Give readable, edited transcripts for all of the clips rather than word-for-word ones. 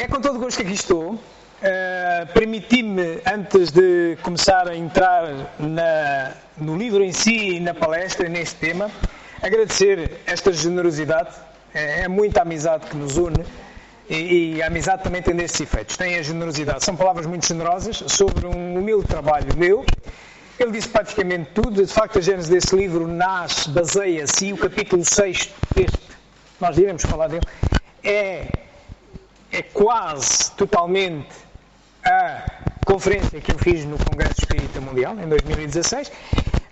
É com todo gosto que aqui estou. Permiti-me, antes de começar a entrar no livro em si e na palestra, neste tema, agradecer esta generosidade. É muita amizade que nos une e a amizade também tem estes efeitos. Tem a generosidade. São palavras muito generosas sobre um humilde trabalho meu. Ele disse praticamente tudo. De facto, a gênese desse livro baseia-se, e o capítulo 6, nós iremos falar dele, é quase totalmente a conferência que eu fiz no Congresso Espírita Mundial, em 2016,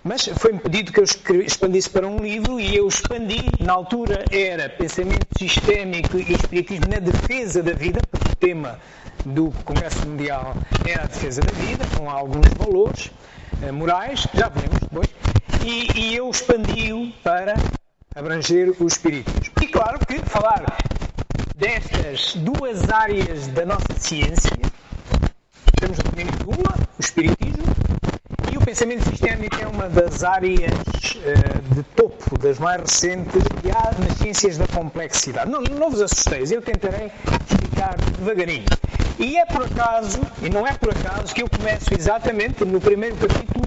mas foi-me pedido que eu expandisse para um livro e eu expandi. Na altura era pensamento sistémico e espiritismo na defesa da vida, porque o tema do Congresso Mundial era a defesa da vida, com alguns valores morais, já veremos depois, e eu expandi-o para abranger o espiritismo. E claro que falar destas duas áreas da nossa ciência, temos o domínio de uma, o espiritismo, e o pensamento sistémico é uma das áreas de topo, das mais recentes, que há nas ciências da complexidade. Não vos assusteis, eu tentarei explicar devagarinho. E é por acaso, e não é por acaso, que eu começo exatamente no primeiro capítulo,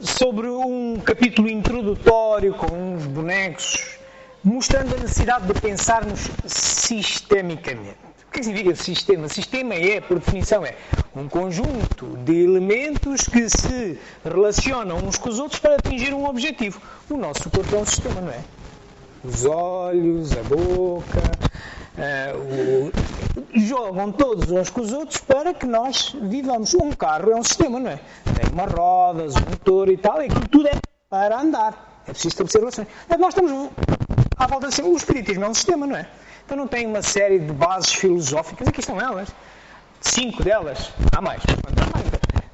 sobre um capítulo introdutório, com uns bonecos, mostrando a necessidade de pensarmos sistemicamente. O que significa sistema? Sistema por definição, um conjunto de elementos que se relacionam uns com os outros para atingir um objetivo. O nosso corpo é um sistema, não é? Os olhos, a boca, jogam todos uns com os outros para que nós vivamos. Um carro é um sistema, não é? Tem umas rodas, um motor e tal, e aquilo tudo é para andar. É preciso estabelecer relações. Nós estamos à volta de o espiritismo é um sistema, não é? Então não tem uma série de bases filosóficas, aqui estão elas, 5 delas, há mais.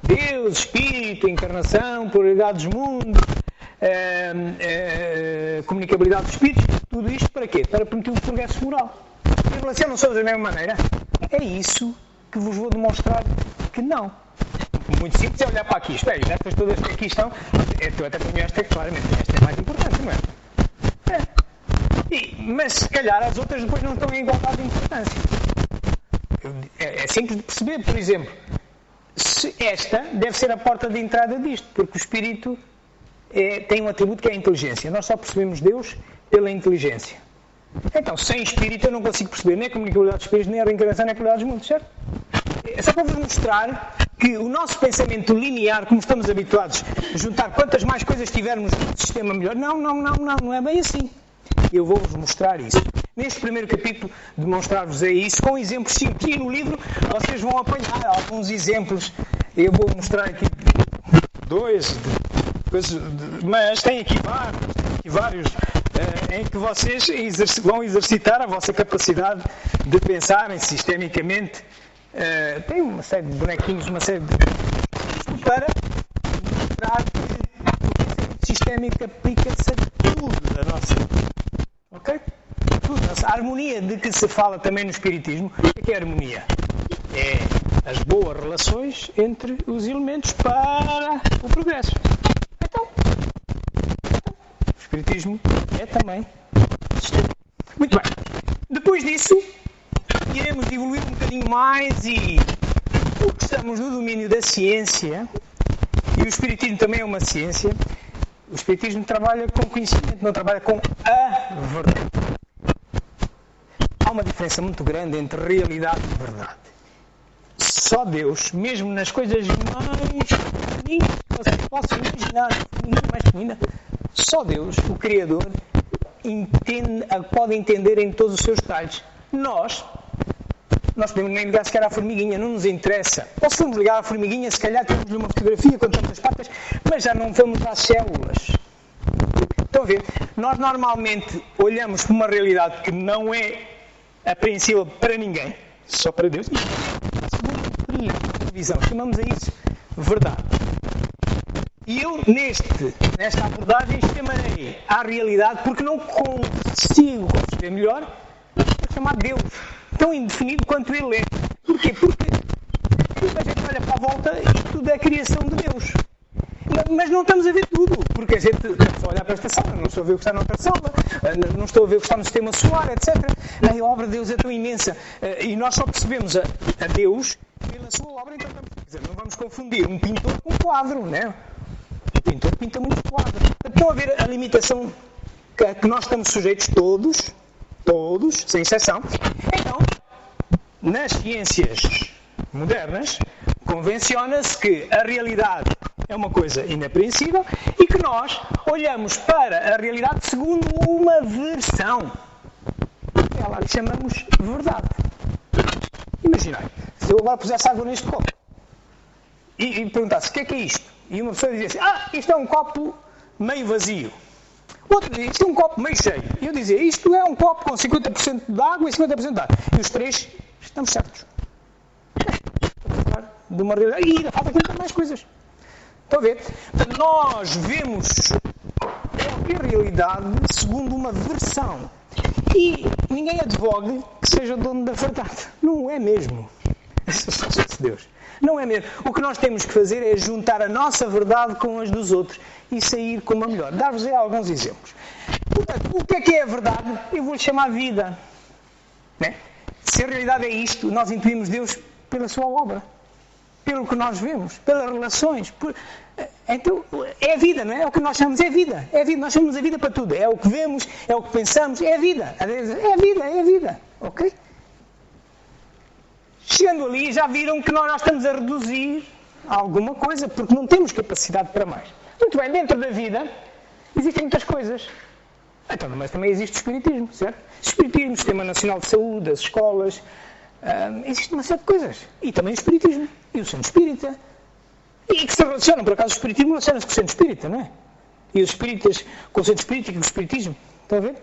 Deus, Espírito, Encarnação, pluralidade dos mundos, comunicabilidade dos espíritos, tudo isto para quê? Para permitir o progresso moral. E relacionam-se da mesma maneira? É isso que vos vou demonstrar que não. Muito simples é olhar para aqui, espera, estas todas que aqui estão, eu até ponho esta claramente, esta é mais importante, não é? Mas se calhar as outras depois não estão em igualdade de importância. É simples de perceber, por exemplo, se esta deve ser a porta de entrada disto, porque o espírito tem um atributo que é a inteligência. Nós só percebemos Deus pela inteligência. Então, sem espírito eu não consigo perceber nem a comunicabilidade dos espíritos, nem a reencarnação, nem a pluralidade dos mundos, certo? É só para vos mostrar que o nosso pensamento linear, como estamos habituados a juntar quantas mais coisas tivermos no sistema melhor, não é bem assim. Eu vou-vos mostrar isso. Neste primeiro capítulo, demonstrar-vos isso com exemplos simples. E no livro vocês vão apanhar alguns exemplos. Eu vou mostrar aqui dois, mas tem aqui vários em que vocês vão exercitar a vossa capacidade de pensarem sistemicamente. Tem uma série de bonequinhos, uma série de... para mostrar que o pensamento sistémico aplica-se a tudo da nossa vida. Ok? Tudo. A harmonia de que se fala também no espiritismo. O que é harmonia? É as boas relações entre os elementos para o progresso. Então, o espiritismo é também sistema. Muito bem. Depois disso, iremos evoluir um bocadinho mais e porque estamos no domínio da ciência, e o espiritismo também é uma ciência, o espiritismo trabalha com conhecimento, não trabalha com a verdade. Há uma diferença muito grande entre realidade e verdade. Só Deus, mesmo nas coisas mais pequeninas que vocês possam imaginar, mais pequenina, só Deus, o Criador, pode entender em todos os seus detalhes. Nós podemos nem ligar sequer à formiguinha, não nos interessa. Ou se formos ligar à formiguinha, se calhar temos-lhe uma fotografia com tantas patas, mas já não vamos às células. Estão a ver? Nós normalmente olhamos para uma realidade que não é apreensível para ninguém, só para Deus. Segundo visão, chamamos a isso verdade. E eu, nesta abordagem, chamarei à realidade, porque não consigo conceber melhor, vou chamar Deus. Tão indefinido quanto ele é. Porquê? Porque a gente olha para a volta e tudo é criação de Deus. Mas não estamos a ver tudo, porque a gente está só a olhar para esta sala, não estou a ver o que está noutra sala, não estou a ver o que está no sistema solar, etc. A obra de Deus é tão imensa e nós só percebemos a Deus pela sua obra, então não vamos confundir um pintor com um quadro, né? O pintor pinta muitos quadros. Estão a ver a limitação que nós estamos sujeitos todos, sem exceção. Então, nas ciências modernas, convenciona-se que a realidade é uma coisa inapreensível e que nós olhamos para a realidade segundo uma versão. Ela lhe chamamos verdade. Imaginai, se eu agora pusesse água neste copo e perguntasse o que é isto? E uma pessoa dizia assim, isto é um copo meio vazio. Outro dizia, isto é um copo meio cheio. E eu dizia, isto é um copo com 50% de água e 50% de água. E os três estamos certos. De uma realidade. E ainda falta aqui mais coisas. Estão a ver? Portanto, nós vemos qualquer realidade segundo uma versão. E ninguém advogue que seja dono da verdade. Não é mesmo. Deus. Não é mesmo. O que nós temos que fazer é juntar a nossa verdade com as dos outros e sair com uma melhor. Dar-vos aí alguns exemplos. Portanto, o que é a verdade? Eu vou-lhe chamar vida. Né? Se a realidade é isto, nós intuímos Deus pela sua obra. Pelo que nós vemos, pelas relações. Então, é a vida, não é? É o que nós chamamos, é vida. É a vida. Nós chamamos a vida para tudo. É o que vemos, é o que pensamos, é a vida. É a vida. Ok? Chegando ali, já viram que nós estamos a reduzir alguma coisa, porque não temos capacidade para mais. Muito bem, dentro da vida, existem muitas coisas. Então, mas também existe o Espiritismo, certo? O Espiritismo, o Sistema Nacional de Saúde, as escolas... existe uma série de coisas. E também o Espiritismo. E o Centro Espírita. E que se relacionam, por acaso o Espiritismo relaciona-se com o Centro Espírita, não é? E os Espíritas com o Centro Espírita e com o Espiritismo. Estão a ver?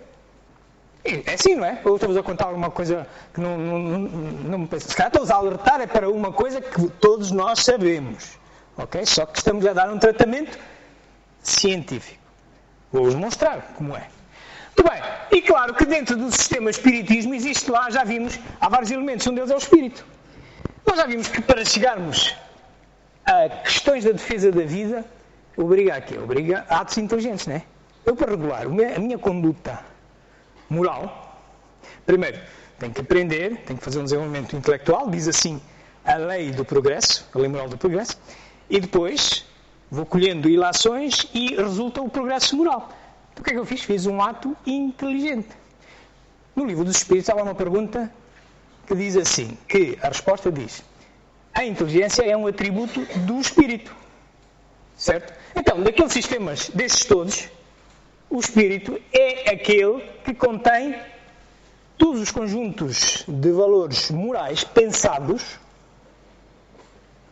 É assim, não é? Ou estamos a contar alguma coisa que não me pensa. Se calhar estamos a alertar para uma coisa que todos nós sabemos. Ok? Só que estamos a dar um tratamento científico. Vou-vos mostrar como é. Muito bem, e claro que dentro do sistema espiritismo existe lá, já vimos, há vários elementos, um deles é o espírito. Nós já vimos que para chegarmos a questões da defesa da vida, obriga a atos inteligentes, não é? Eu para regular a minha conduta moral, primeiro, tenho que aprender, tenho que fazer um desenvolvimento intelectual, diz assim a lei do progresso, a lei moral do progresso, e depois vou colhendo ilações e resulta o progresso moral. O que é que eu fiz? Fiz um ato inteligente. No livro dos Espíritos há lá uma pergunta que diz assim, que a resposta diz, a inteligência é um atributo do Espírito. Certo? Então, daqueles sistemas desses todos, o Espírito é aquele que contém todos os conjuntos de valores morais pensados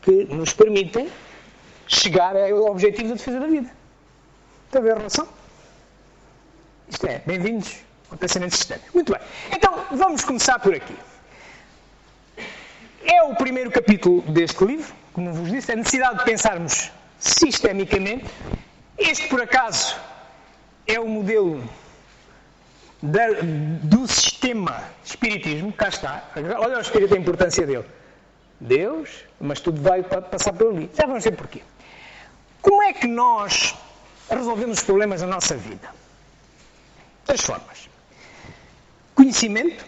que nos permitem chegar ao objetivo da defesa da vida. Está a ver a relação? Isto é, bem-vindos ao pensamento sistémico. Muito bem. Então, vamos começar por aqui. É o primeiro capítulo deste livro, como vos disse, a necessidade de pensarmos sistemicamente. Este, por acaso, é o modelo do sistema espiritismo. Cá está. Olha o espírito, a importância dele. Deus, mas tudo vai passar por ali. Já vamos ver porquê. Como é que nós resolvemos os problemas da nossa vida? Três formas. Conhecimento,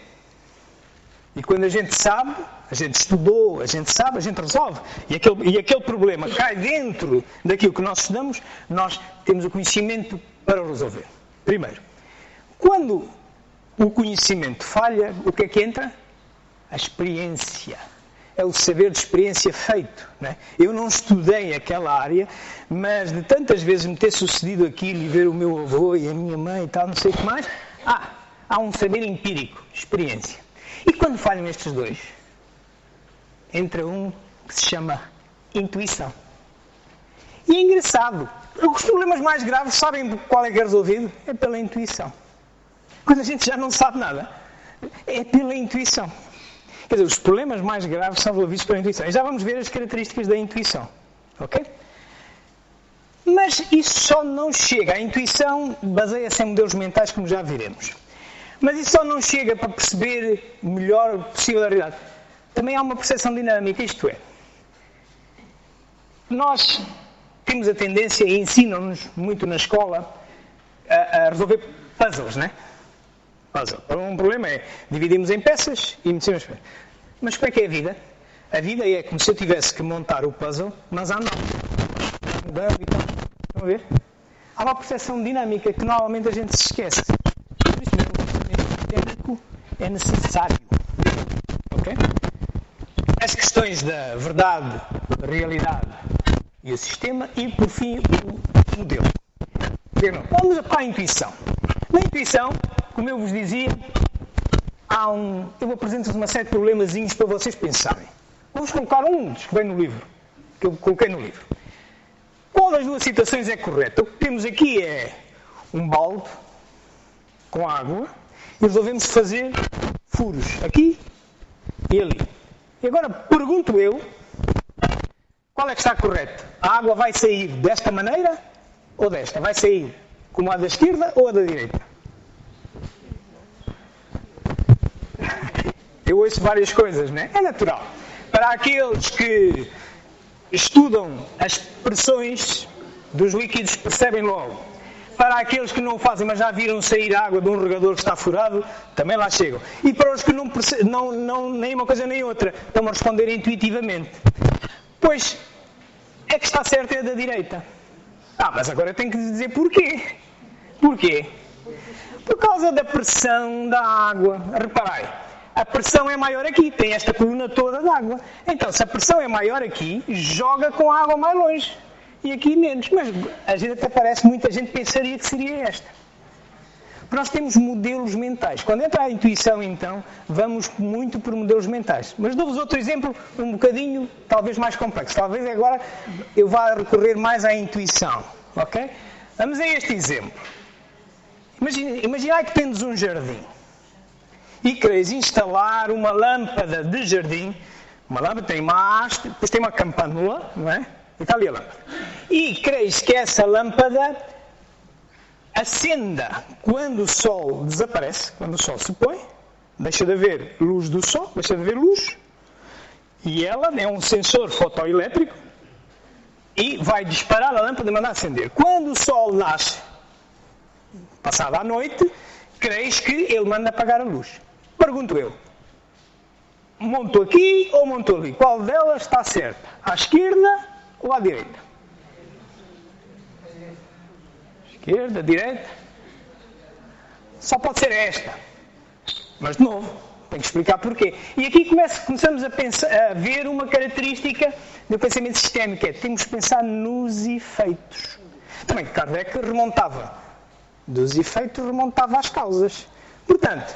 e quando a gente sabe, a gente estudou, a gente sabe, a gente resolve. E aquele problema cai dentro daquilo que nós estudamos, nós temos o conhecimento para resolver. Primeiro, quando o conhecimento falha, o que é que entra? A experiência. É o saber de experiência feito. Não é? Eu não estudei aquela área, mas de tantas vezes me ter sucedido aquilo e ver o meu avô e a minha mãe e tal, não sei o que mais, há um saber empírico, experiência. E quando falham estes dois, entra um que se chama intuição. E é engraçado, os problemas mais graves, sabem qual é que é resolvido? É pela intuição. Quando a gente já não sabe nada, é pela intuição. Quer dizer, os problemas mais graves são resolvidos pela intuição. E já vamos ver as características da intuição. Ok? Mas isso só não chega. A intuição baseia-se em modelos mentais, como já viremos. Mas isso só não chega para perceber melhor possível a realidade. Também há uma percepção dinâmica, isto é. Nós temos a tendência, e ensinam-nos muito na escola, a resolver puzzles, né? Puzzle. Um problema é, dividimos em peças e metemos... Mas como é que é a vida? A vida é como se eu tivesse que montar o puzzle, mas andando. Mudando e tal. Estão a ver? Há uma percepção dinâmica que normalmente a gente se esquece. Por isso mesmo, o pensamento dinâmico é necessário. Ok? As questões da verdade, da realidade e o sistema e, por fim, o modelo. Vamos para a intuição. Na intuição, como eu vos dizia, eu apresento-vos uma série de problemazinhos para vocês pensarem. Vamos colocar um dos que vem no livro, que eu coloquei no livro. Qual das duas situações é correta? O que temos aqui é um balde com água e resolvemos fazer furos aqui e ali. E agora pergunto eu, qual é que está correto? A água vai sair desta maneira ou desta? Vai sair como a da esquerda ou a da direita? Eu ouço várias coisas, não é? É natural. Para aqueles que estudam as pressões dos líquidos, percebem logo. Para aqueles que não o fazem, mas já viram sair água de um regador que está furado, também lá chegam. E para os que não nem uma coisa nem outra, estão a responder intuitivamente. Pois, é que está certo é a da direita. Mas agora eu tenho que dizer porquê. Porquê? Por causa da pressão da água. Reparai, a pressão é maior aqui, tem esta coluna toda de água. Então, se a pressão é maior aqui, joga com a água mais longe. E aqui menos. Mas a gente até parece, muita gente pensaria que seria esta. Nós temos modelos mentais. Quando entra a intuição, então, vamos muito por modelos mentais. Mas dou-vos outro exemplo, um bocadinho, talvez mais complexo. Talvez agora eu vá recorrer mais à intuição. Ok? Vamos a este exemplo. Imaginai que temos um jardim. E quereis instalar uma lâmpada de jardim. Uma lâmpada tem uma haste, depois tem uma campanula, não é? E está ali a lâmpada. E quereis que essa lâmpada acenda quando o sol desaparece, quando o sol se põe, deixa de haver luz do sol, deixa de haver luz, e ela é um sensor fotoelétrico e vai disparar a lâmpada e mandar acender. Quando o sol nasce, passada a noite, creis que ele manda apagar a luz. Pergunto eu, montou aqui ou montou ali? Qual delas está certa? À esquerda ou à direita? Esquerda, direita. Só pode ser esta. Mas de novo, tenho que explicar porquê. E aqui começamos a ver uma característica do pensamento sistémico. Temos que pensar nos efeitos. Também Kardec remontava. Dos efeitos remontava às causas. Portanto,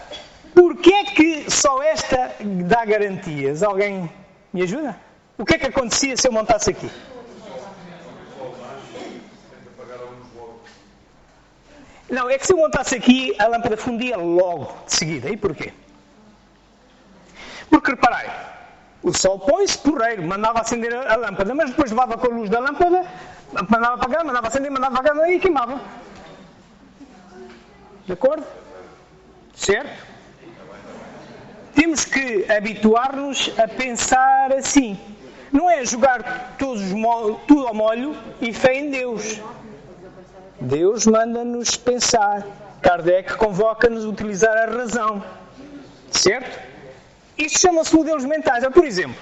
porquê é que só esta dá garantias? Alguém me ajuda? O que é que acontecia se eu montasse aqui? Não, é que se eu montasse aqui, a lâmpada fundia logo, de seguida. E porquê? Porque, reparem, o sol põe-se porreiro, mandava acender a lâmpada, mas depois levava com a luz da lâmpada, mandava apagar, mandava acender, mandava apagar e queimava. De acordo? Certo? Temos que habituar-nos a pensar assim. Não é jogar tudo ao molho e fé em Deus. Deus manda-nos pensar. Kardec convoca-nos a utilizar a razão. Certo? Isto chama-se modelos mentais. Por exemplo,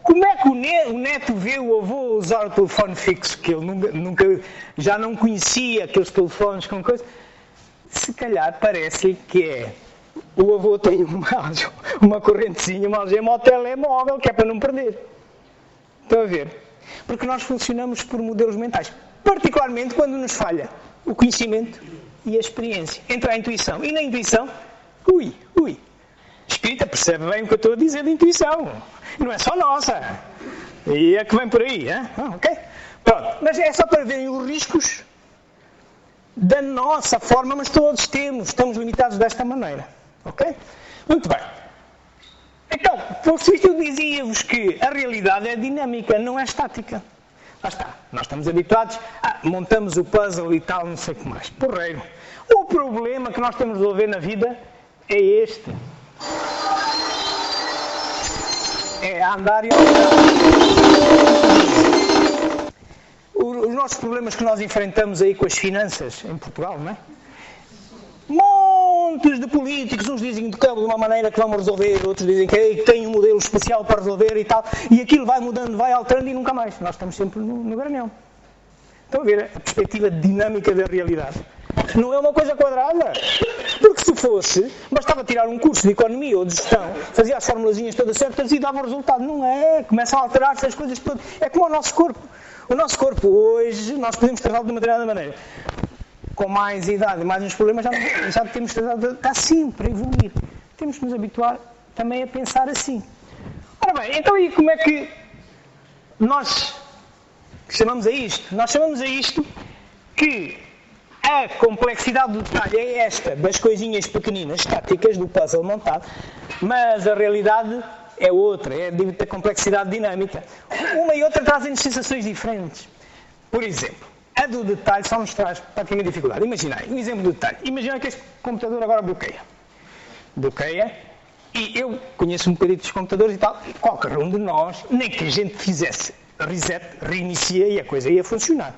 como é que o neto vê o avô usar o telefone fixo? Que ele nunca já não conhecia aqueles telefones com coisa. Se calhar parece-lhe que é. O avô tem uma correntezinha, uma algema ao telemóvel, que é para não perder. Estão a ver? Porque nós funcionamos por modelos mentais. Particularmente quando nos falha o conhecimento e a experiência. Entra a intuição. E na intuição, Espírita, percebe bem o que eu estou a dizer de intuição. Não é só nossa. E é que vem por aí, hein? Ok? Pronto. Mas é só para verem os riscos da nossa forma, mas todos estamos limitados desta maneira. Ok? Muito bem. Então, por isso eu dizia-vos que a realidade é dinâmica, não é estática. Lá está. Nós estamos habituados, montamos o puzzle e tal, não sei o que mais. Porreiro. O problema que nós temos de resolver na vida é este. É andar e andar. aos problemas que nós enfrentamos aí com as finanças em Portugal, não é? Montes de políticos, uns dizem de uma maneira que vamos resolver, outros dizem que tem um modelo especial para resolver e tal, e aquilo vai mudando, vai alterando e nunca mais. Nós estamos sempre no granel. Estão a ver a perspectiva dinâmica da realidade? Não é uma coisa quadrada. Porque se fosse, bastava tirar um curso de economia ou de gestão, fazia as formulazinhas todas certas e dava o resultado. Não é. Começam a alterar-se as coisas todas. É como o nosso corpo. O nosso corpo hoje, nós podemos tratá-lo de uma determinada maneira. Com mais idade e mais uns problemas, já temos tratado, está sempre a evoluir. Temos que nos habituar também a pensar assim. Ora bem, então e como é que nós chamamos a isto? Nós chamamos a isto que a complexidade do detalhe é esta, das coisinhas pequeninas, estáticas, do puzzle montado, mas a realidade é outra, é da complexidade dinâmica. Uma e outra trazem-nos sensações diferentes. Por exemplo, a do detalhe só nos traz praticamente dificuldade. Imaginai, um exemplo do detalhe. Imagina que este computador agora bloqueia. Bloqueia, e eu conheço um bocadinho dos computadores e tal, e qualquer um de nós, nem que a gente fizesse reset, reinicia e a coisa ia funcionar.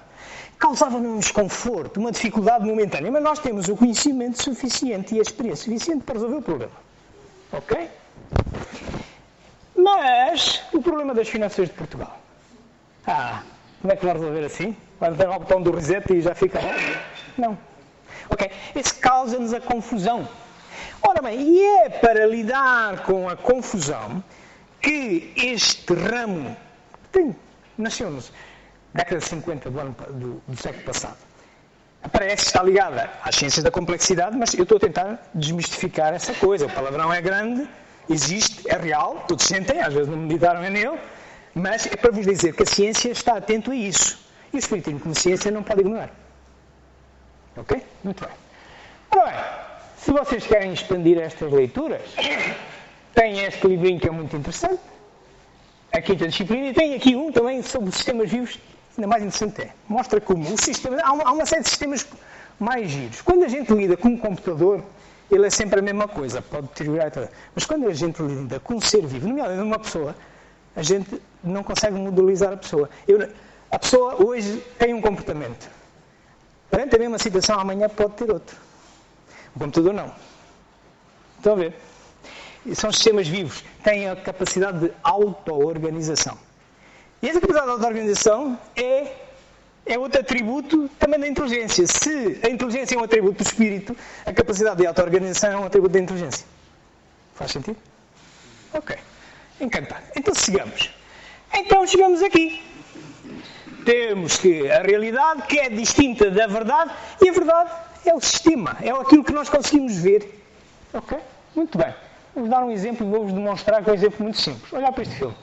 Causava-nos um desconforto, uma dificuldade momentânea, mas nós temos o conhecimento suficiente e a experiência suficiente para resolver o problema. Ok? Mas, o problema das finanças de Portugal. Como é que vai resolver assim? Vai dar o botão do reset e já fica bom? Não. Ok? Isso causa-nos a confusão. Ora bem, e é para lidar com a confusão que este ramo nasceu-nos década de 50 do século passado. Parece estar ligada às ciências da complexidade, mas eu estou a tentar desmistificar essa coisa. O palavrão é grande, existe, é real, todos sentem, às vezes não meditaram nele, mas é para vos dizer que a ciência está atento a isso. E o espiritismo como ciência não pode ignorar. Ok? Muito bem. Ora bem, se vocês querem expandir estas leituras, tem este livrinho que é muito interessante, a quinta disciplina, e tem aqui um também sobre sistemas vivos, ainda mais interessante é. Mostra como o sistema, há uma série de sistemas mais giros. Quando a gente lida com um computador, ele é sempre a mesma coisa, pode deteriorar toda. Mas quando a gente lida com um ser vivo, nomeadamente uma pessoa, a gente não consegue modelizar a pessoa. A pessoa hoje tem um comportamento. Perante a mesma situação, amanhã pode ter outro. O computador não. Estão a ver? E são sistemas vivos. Têm a capacidade de auto-organização. E essa capacidade de auto-organização é outro atributo também da inteligência. Se a inteligência é um atributo do espírito, a capacidade de auto-organização é um atributo da inteligência. Faz sentido? Ok. Encantado. Então sigamos. Então chegamos aqui. Temos que a realidade que é distinta da verdade, e a verdade é o sistema, é aquilo que nós conseguimos ver. Ok? Muito bem. Vou dar um exemplo e vou-vos demonstrar com um exemplo muito simples. Olha para este filme.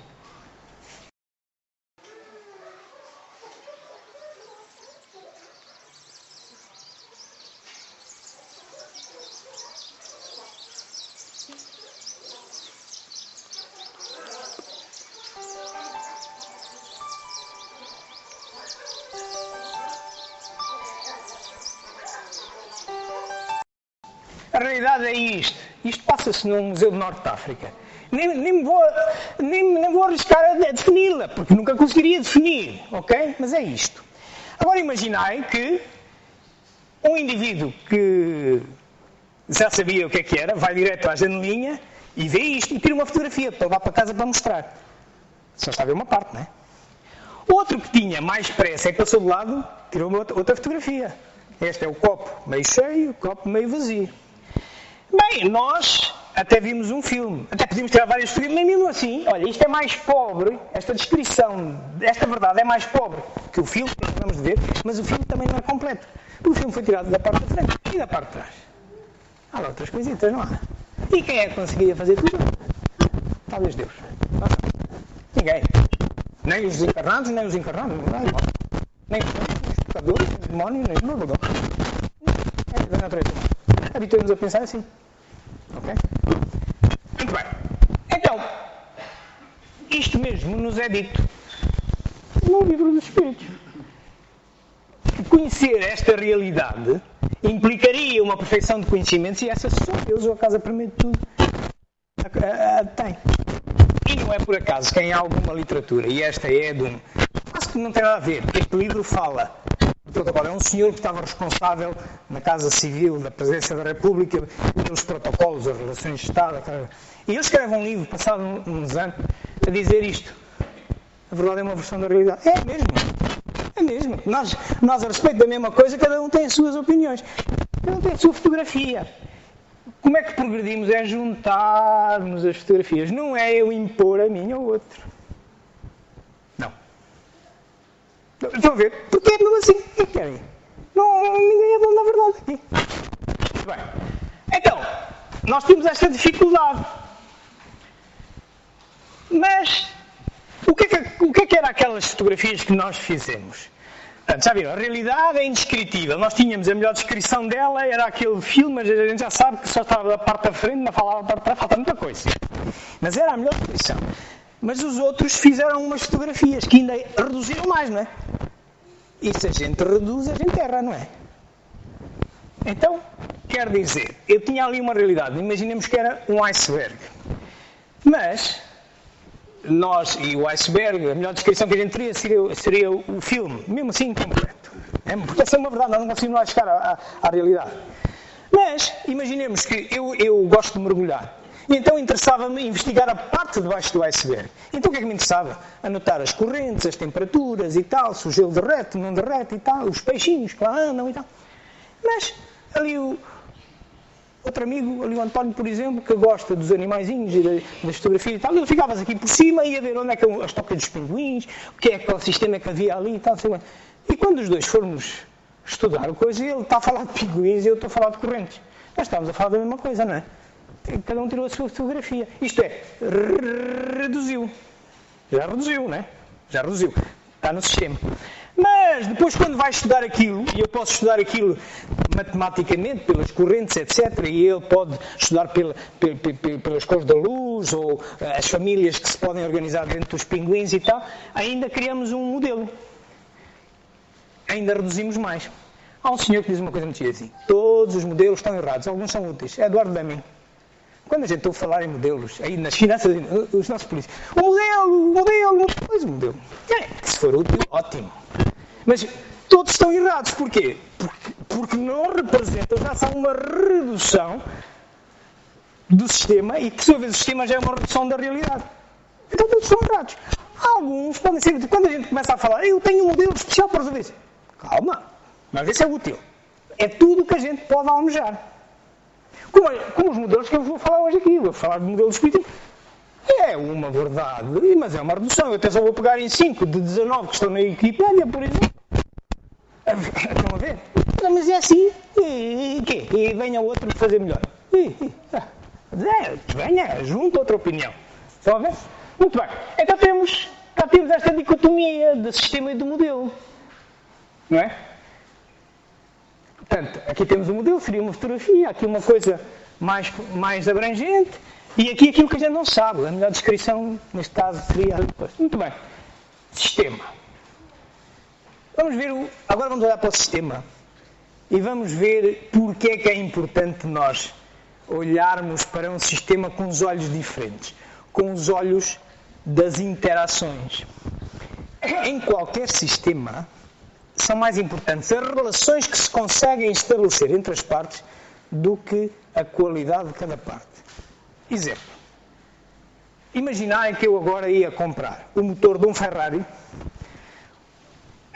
A realidade é isto. Isto passa-se num museu do Norte de África. Nem vou arriscar a defini-la, porque nunca conseguiria definir, ok? Mas é isto. Agora imaginai que um indivíduo que já sabia o que é que era, vai direto à janelinha e vê isto e tira uma fotografia para levar para casa para mostrar. Só está a ver uma parte, não é? Outro que tinha mais pressa é que passou de lado, tirou outra fotografia. Este é o copo meio cheio, o copo meio vazio. Bem, nós até vimos um filme, até podíamos tirar várias fotografias, mas mesmo assim, olha, isto é mais pobre, esta descrição desta verdade é mais pobre que o filme que nós vamos ver, mas o filme também não é completo. O filme foi tirado da parte da frente e da parte de trás. Há lá outras coisitas, não há? E quem é que conseguia fazer tudo? Talvez Deus. Ninguém. Nem os desencarnados, nem os encarnados. Não é igual. Nem os pecadores, nem os demónios, nem os não. É da natureza. Habituemos a pensar assim. Ok? Muito bem. Então, isto mesmo nos é dito no livro dos Espíritos. Conhecer esta realidade implicaria uma perfeição de conhecimentos e essa só Deus, ou a casa permite tudo, tem. E não é por acaso que em alguma literatura, e esta é de um quase isto não tem nada a ver. Este livro fala do protocolo. É um senhor que estava responsável na Casa Civil da Presidência da República pelos protocolos, as relações de Estado. E ele escreve um livro, passado uns anos, a dizer isto. A verdade é uma versão da realidade. É mesmo. É mesmo. Nós a respeito da mesma coisa, cada um tem as suas opiniões. Cada um tem a sua fotografia. Como é que progredimos? É juntarmos as fotografias. Não é eu impor a minha ou outro. Não. Estão a ver? Porque é mesmo assim. O que querem? Não, ninguém é dono da verdade aqui. Muito bem. Então, nós temos esta dificuldade. Mas, o que é que eram aquelas fotografias que nós fizemos? Portanto, já viram, a realidade é indescritível. Nós tínhamos a melhor descrição dela, era aquele filme, mas a gente já sabe que só estava da parte da frente, não falava da parte de trás, falta muita coisa. Mas era a melhor descrição. Mas os outros fizeram umas fotografias que ainda reduziram mais, não é? E se a gente reduz, a gente erra, não é? Então, quer dizer, eu tinha ali uma realidade, imaginemos que era um iceberg. Mas nós e o iceberg, a melhor descrição que a gente teria seria o filme, mesmo assim incompleto. Porque essa é uma verdade, nós não conseguimos lá chegar à realidade. Mas, imaginemos que eu gosto de mergulhar, e então interessava-me investigar a parte de baixo do iceberg. Então o que é que me interessava? Anotar as correntes, as temperaturas e tal, se o gelo derrete, não derrete e tal, os peixinhos que lá andam e tal. Mas, ali outro amigo, ali o António, por exemplo, que gosta dos animaizinhos e das fotografias e tal, ele ficava aqui por cima e ia ver onde é que as tocas dos pinguins, o que é aquele sistema que havia ali e tal, sei lá. E quando os dois formos estudar a coisa, ele está a falar de pinguins e eu estou a falar de correntes. Nós estamos a falar da mesma coisa, não é? Cada um tirou a sua fotografia. Isto é, reduziu. Já reduziu, não é? Já reduziu. Está no sistema. Mas depois quando vai estudar aquilo, e eu posso estudar aquilo matematicamente, pelas correntes, etc., e ele pode estudar pelas cores da luz, ou as famílias que se podem organizar dentro dos pinguins e tal, ainda criamos um modelo. Ainda reduzimos mais. Há um senhor que diz uma coisa muito assim: todos os modelos estão errados, alguns são úteis. É Eduardo Deming. Quando a gente ouve falar em modelos, aí nas finanças, os nossos políticos, o modelo. Se for útil, ótimo. Mas todos estão errados. Porquê? Porque não representam, já são uma redução do sistema e, por sua vez, o sistema já é uma redução da realidade. Então todos estão errados. Alguns podem ser, quando a gente começa a falar, eu tenho um modelo especial para resolver isso. Calma, mas esse é útil. É tudo o que a gente pode almejar. Como os modelos que eu vou falar hoje aqui. Vou falar de modelo descritivo. É uma verdade, mas é uma redução. Eu até só vou pegar em 5 de 19 que estão na Wikipédia, por exemplo. Estão a ver? Não, mas é assim. E quê? E venha outro fazer melhor. Venha, junta outra opinião. Estão a ver? Muito bem. Então cá temos esta dicotomia de sistema e de modelo. Não é? Portanto, aqui temos o modelo, seria uma fotografia, aqui uma coisa mais abrangente, e aqui aquilo que a gente não sabe. A melhor descrição, neste caso, seria depois. Muito bem. Sistema. Agora vamos olhar para o sistema e vamos ver porque é que é importante nós olharmos para um sistema com os olhos diferentes, com os olhos das interações. Em qualquer sistema, são mais importantes as relações que se conseguem estabelecer entre as partes do que a qualidade de cada parte. Exemplo. Imaginarem que eu agora ia comprar o motor de um Ferrari,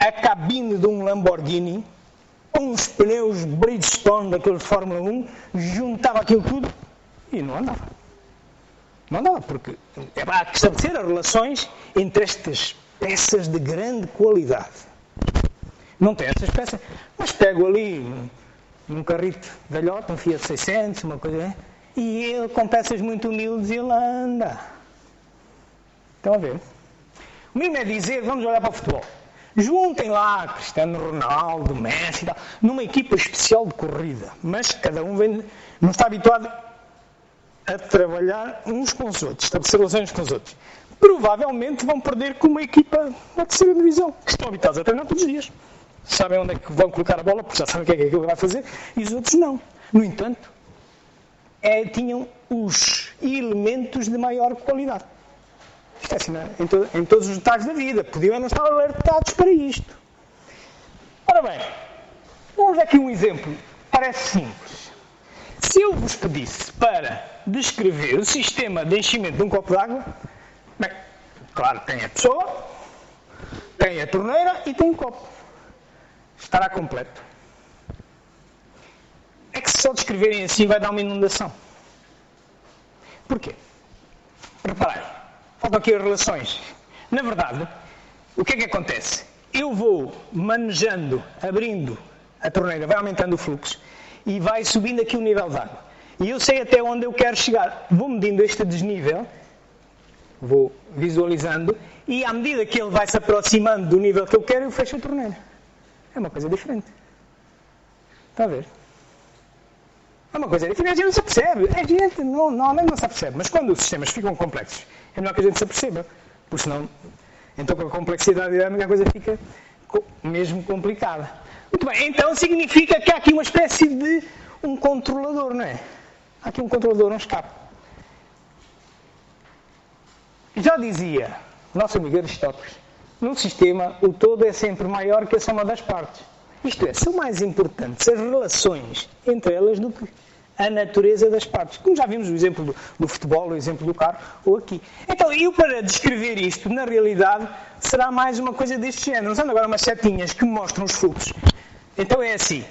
a cabine de um Lamborghini, uns pneus Bridgestone daquele Fórmula 1, juntava aquilo tudo e não andava. Não andava, porque há que estabelecer as relações entre estas peças de grande qualidade. Não tem essas peças, mas pego ali num carrito velhote, um Fiat 600, uma coisa, e ele com peças muito humildes ele anda. Estão a ver? O mesmo é dizer, vamos olhar para o futebol. Juntem lá Cristiano Ronaldo, Messi, tal, numa equipa especial de corrida, mas cada um não está habituado a trabalhar uns com os outros, estabelecer relações com os outros. Provavelmente vão perder com uma equipa da terceira divisão, que estão habituados a treinar todos os dias. Sabem onde é que vão colocar a bola, porque já sabem o que é que aquilo vai fazer, e os outros não. No entanto, tinham os elementos de maior qualidade. Isto é assim, em todos os detalhes da vida. Podiam não estar alertados para isto. Ora bem, vamos ver aqui um exemplo. Parece simples. Se eu vos pedisse para descrever o sistema de enchimento de um copo d'água, bem, claro, tem a pessoa, tem a torneira e tem o copo. Estará completo. É que se só descreverem assim vai dar uma inundação. Porquê? Reparem, faltam aqui as relações. Na verdade, o que é que acontece? Eu vou manejando, abrindo a torneira, vai aumentando o fluxo e vai subindo aqui o nível de água. E eu sei até onde eu quero chegar. Vou medindo este desnível, vou visualizando, e à medida que ele vai se aproximando do nível que eu quero, eu fecho a torneira. É uma coisa diferente. Está a ver? É uma coisa diferente, a gente não se apercebe. A gente normalmente não se apercebe, mas quando os sistemas ficam complexos, é melhor que a gente se aperceba. Porque senão, então com a complexidade dinâmica a coisa fica mesmo complicada. Muito bem, então significa que há aqui uma espécie de um controlador, não é? Há aqui um controlador, um escape. Já dizia o nosso amigo Aristóteles, num sistema o todo é sempre maior que a soma das partes. Isto é, são mais importantes as relações entre elas do que a natureza das partes. Como já vimos o exemplo do futebol, o exemplo do carro, ou aqui. Então, eu para descrever isto, na realidade, será mais uma coisa deste género. Usando agora umas setinhas que mostram os fluxos. Então é assim,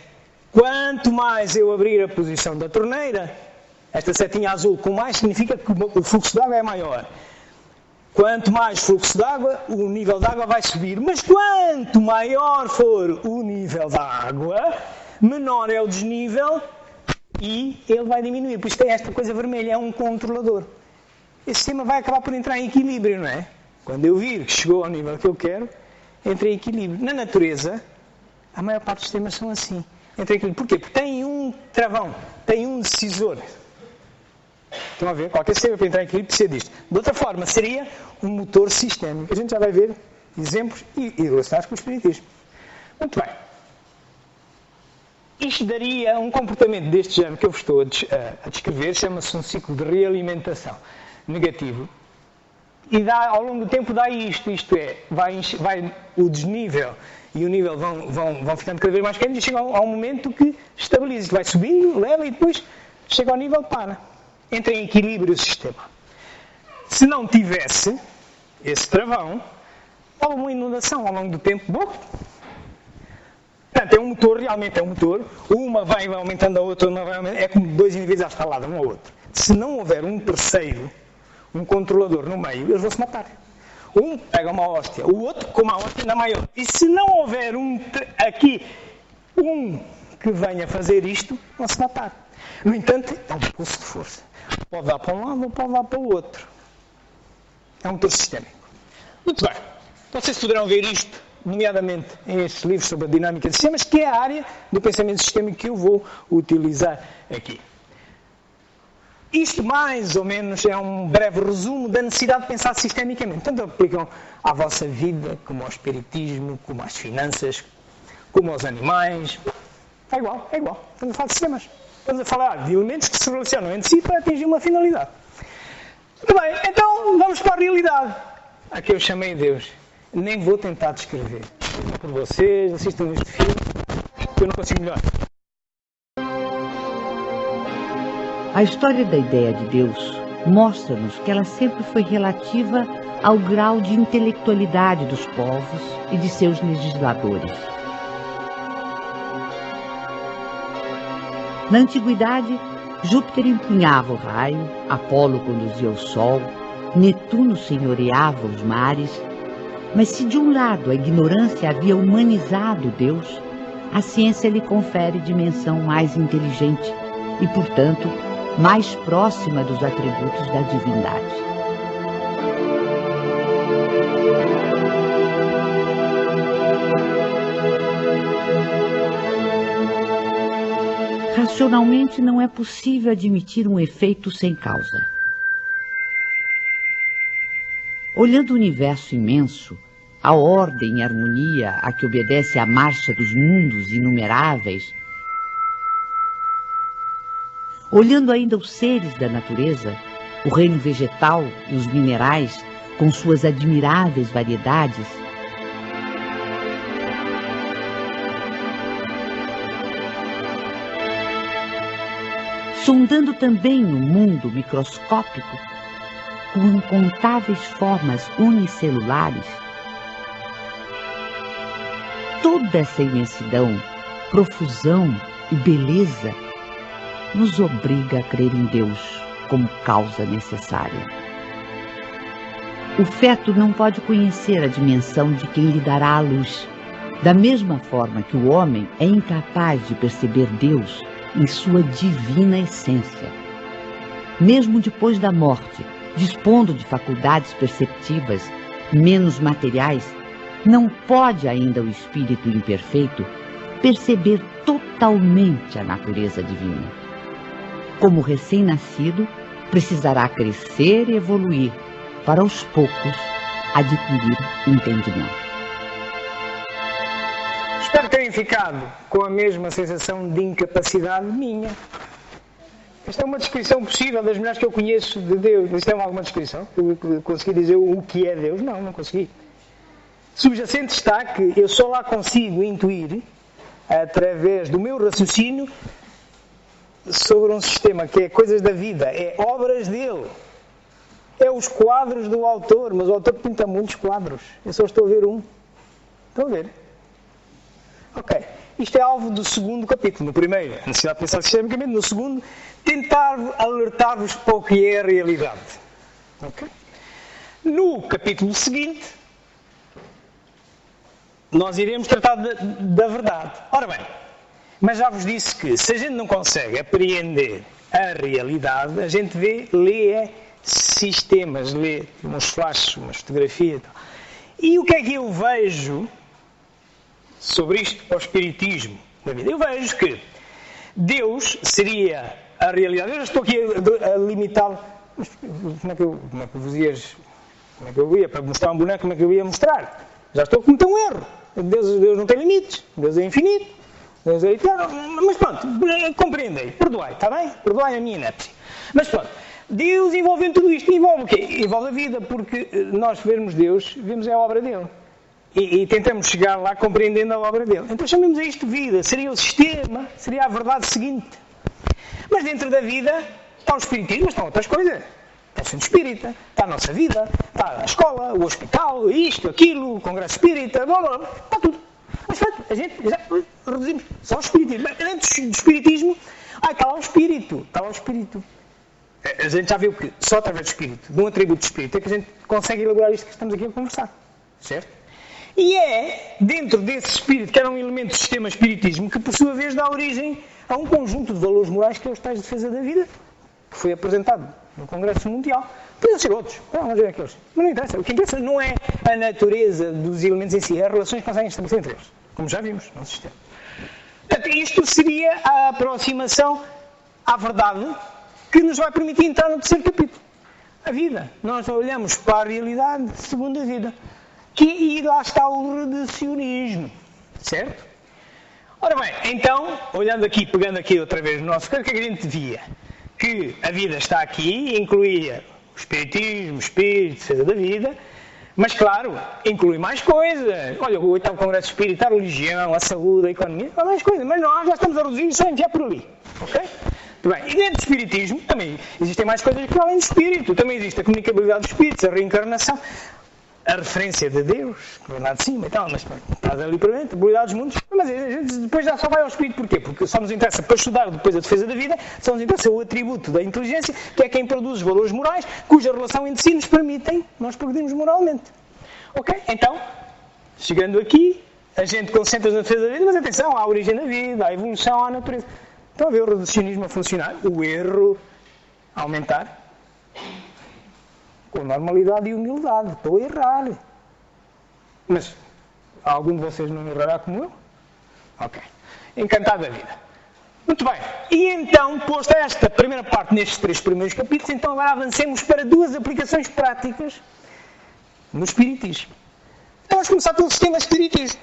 quanto mais eu abrir a posição da torneira, esta setinha azul com mais significa que o fluxo de água é maior. Quanto mais fluxo de água, o nível de água vai subir. Mas quanto maior for o nível da água, menor é o desnível e ele vai diminuir. Por isso tem esta coisa vermelha, é um controlador. Esse sistema vai acabar por entrar em equilíbrio, não é? Quando eu vir que chegou ao nível que eu quero, entra em equilíbrio. Na natureza, a maior parte dos sistemas são assim. Entra em equilíbrio. Porquê? Porque tem um travão, tem um decisor. Estão a ver? Qualquer sistema para entrar em equilíbrio precisa disto. De outra forma, seria um motor sistémico. A gente já vai ver exemplos e relacionados com o espiritismo. Muito bem. Isto daria um comportamento deste género que eu vos estou a descrever, chama-se um ciclo de realimentação negativo. E ao longo do tempo dá isto é, vai o desnível e o nível vão ficando cada vez mais pequenos e chega a um momento que estabiliza. Isto vai subindo, leva e depois chega ao nível para. Entra em equilíbrio o sistema. Se não tivesse esse travão, há uma inundação ao longo do tempo. Bom, portanto, é um motor, realmente é um motor. Uma vai aumentando a outra, uma vai aumentando, é como dois indivíduos à escalada, um ao outro. Se não houver um terceiro, um controlador no meio, eles vão se matar. Um pega uma hóstia, o outro com uma hóstia ainda maior. E se não houver um que venha fazer isto, vão se matar. No entanto, é um pulso de força. Pode dar para um lado ou pode dar para o outro. É um motor sistémico. Muito bem. Vocês poderão ver isto, nomeadamente em estes livros sobre a dinâmica de sistemas, que é a área do pensamento sistémico que eu vou utilizar aqui. Isto, mais ou menos, é um breve resumo da necessidade de pensar sistemicamente. Tanto aplicam à vossa vida, como ao espiritismo, como às finanças, como aos animais. É igual, é igual. Estamos a falar de sistemas. Estamos a falar de elementos que se relacionam entre si para atingir uma finalidade. Muito bem, então vamos para a realidade. A que eu chamei Deus. Nem vou tentar descrever. Por vocês, assistam este filme, que eu não consigo melhor. A história da ideia de Deus mostra-nos que ela sempre foi relativa ao grau de intelectualidade dos povos e de seus legisladores. Na antiguidade, Júpiter empunhava o raio, Apolo conduzia o sol, Netuno senhoreava os mares, mas se de um lado a ignorância havia humanizado Deus, a ciência lhe confere dimensão mais inteligente e, portanto, mais próxima dos atributos da divindade. Racionalmente não é possível admitir um efeito sem causa. Olhando o universo imenso, a ordem e harmonia a que obedece a marcha dos mundos inumeráveis, olhando ainda os seres da natureza, o reino vegetal e os minerais, com suas admiráveis variedades, sondando também o mundo microscópico com incontáveis formas unicelulares, toda essa imensidão, profusão e beleza nos obriga a crer em Deus como causa necessária. O feto não pode conhecer a dimensão de quem lhe dará a luz, da mesma forma que o homem é incapaz de perceber Deus em sua divina essência. Mesmo depois da morte, dispondo de faculdades perceptivas menos materiais, não pode ainda o espírito imperfeito perceber totalmente a natureza divina. Como recém-nascido, precisará crescer e evoluir para aos poucos adquirir entendimento. Espero terem ficado com a mesma sensação de incapacidade minha. Esta é uma descrição possível das melhores que eu conheço de Deus. Isto é alguma descrição? Eu consegui dizer o que é Deus? Não consegui. Subjacente está que eu só lá consigo intuir, através do meu raciocínio, sobre um sistema que é coisas da vida, é obras dele. É os quadros do autor, mas o autor pinta muitos quadros. Eu só estou a ver um. Estão a ver? Ok. Isto é alvo do segundo capítulo. No primeiro, a necessidade de pensar sistemicamente. No segundo, tentar alertar-vos para o que é a realidade. Ok? No capítulo seguinte, nós iremos tratar da verdade. Ora bem, mas já vos disse que se a gente não consegue apreender a realidade, a gente lê sistemas, lê uns flashes, umas fotografias e tal. E o que é que eu vejo sobre isto, ao espiritismo da vida? Eu vejo que Deus seria a realidade. Eu já estou aqui a limitá-lo. Como é que eu ia para mostrar um boneco, como é que eu ia mostrar? Já estou a cometer um erro. Deus não tem limites, Deus é infinito, Deus é eterno. Mas pronto, compreendei, perdoai, está bem? Perdoai a minha inépcia. Mas pronto, Deus envolve em tudo isto. Envolve o quê? Envolve a vida, porque nós vermos Deus, vemos a obra dele. E tentamos chegar lá compreendendo a obra dele. Então chamemos a isto vida, seria o sistema, seria a verdade seguinte. Mas dentro da vida está o espiritismo, mas estão outras coisas. Está o centro espírita, está a nossa vida, está a escola, o hospital, isto, aquilo, o congresso espírita, blá blá blá, está tudo. Mas pronto, a gente já reduzimos só o espiritismo. Antes do espiritismo, está lá o espírito, está lá o espírito. A gente já viu que só através do espírito, de um atributo de espírito, é que a gente consegue elaborar isto que estamos aqui a conversar. Certo? E é dentro desse espírito, que era um elemento do sistema espiritismo, que por sua vez dá origem a um conjunto de valores morais que é os tais de defesa da vida, que foi apresentado no Congresso Mundial. Podem ser outros, vamos ver aqueles. Mas não interessa. O que interessa não é a natureza dos elementos em si, é as relações que conseguem estabelecer entre eles, como já vimos no sistema. Portanto, isto seria a aproximação à verdade que nos vai permitir entrar no terceiro capítulo. A vida. Nós olhamos para a realidade segundo a vida. E lá está o reducionismo. Certo? Ora bem, então, olhando aqui, pegando aqui outra vez no nosso caso, o que é que a gente via? Que a vida está aqui, incluía o espiritismo, o espírito, defesa da vida, mas claro, inclui mais coisas. Olha, o 8º Congresso Espírita, a religião, a saúde, a economia, há mais coisas, mas nós já estamos a reduzir e só enviar por ali. Ok? Muito bem. E dentro do espiritismo também existem mais coisas que além do espírito. Também existe a comunicabilidade dos espíritos, a reencarnação, a referência de Deus, que vem lá de cima e tal, mas estás ali para dentro, a probabilidade dos mundos. Mas a gente depois já só vai ao espírito. Porquê? Porque só nos interessa, para estudar depois a defesa da vida, só nos interessa o atributo da inteligência, que é quem produz os valores morais, cuja relação entre si nos permitem nós progredirmos moralmente. Ok? Então, chegando aqui, a gente concentra-se na defesa da vida, mas atenção, à origem da vida, à evolução, à natureza. Estão a ver o reducionismo a funcionar? O erro a aumentar? Com normalidade e humildade. Estou a errar. Mas algum de vocês não errará como eu? Ok. Encantado da vida. Muito bem. E então, posta esta primeira parte nestes 3 primeiros capítulos, então agora avancemos para 2 aplicações práticas no espiritismo. Então vamos começar pelo sistema espiritismo.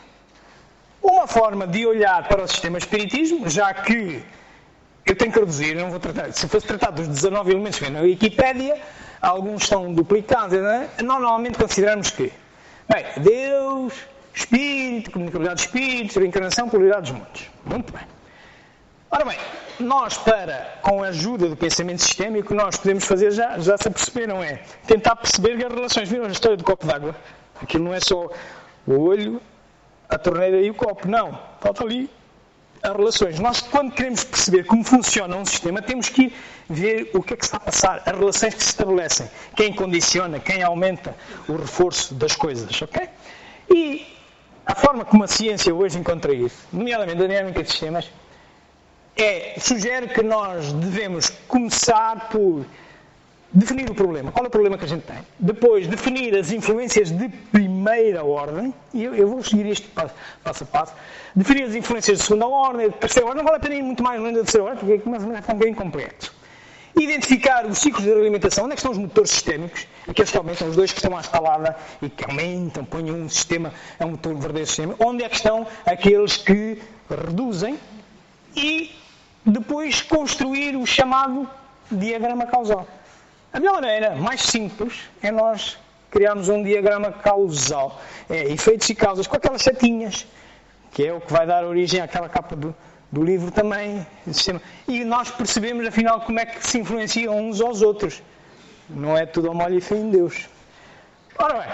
Uma forma de olhar para o sistema espiritismo, já que eu tenho que reduzir, não vou tratar, se fosse tratar dos 19 elementos que vem na Wikipédia, alguns são duplicados, não é? Normalmente consideramos que, bem, Deus, Espírito, comunicabilidade de espíritos, reencarnação, pluralidade dos mundos. Muito bem. Ora bem, nós com a ajuda do pensamento sistémico, nós podemos fazer, já se aperceberam, é tentar perceber que as relações, viram a história do copo d'água? Aquilo não é só o olho, a torneira e o copo, não. Falta ali as relações. Nós, quando queremos perceber como funciona um sistema, temos que ir ver o que é que está a passar, as relações que se estabelecem, quem condiciona, quem aumenta o reforço das coisas, ok? E a forma como a ciência hoje encontra isso, nomeadamente a dinâmica de sistemas, sugere que nós devemos começar por definir o problema. Qual é o problema que a gente tem? Depois, definir as influências de primeira ordem, e eu vou seguir isto passo a passo. Definir as influências de segunda ordem, de terceira ordem, não vale a pena ir muito mais longe da terceira ordem, porque é um bocadinho complexo. Identificar os ciclos de alimentação, onde é que estão os motores sistémicos, aqueles que aumentam, os dois que estão à estalada e que aumentam, põem um sistema, é um motor verdadeiro sistema, onde é que estão aqueles que reduzem, e depois construir o chamado diagrama causal. A melhor maneira, mais simples, é nós criarmos um diagrama causal. Efeitos e causas, com aquelas setinhas, que é o que vai dar origem àquela capa do livro também. E nós percebemos, afinal, como é que se influenciam uns aos outros. Não é tudo ao molho e fé em Deus. Ora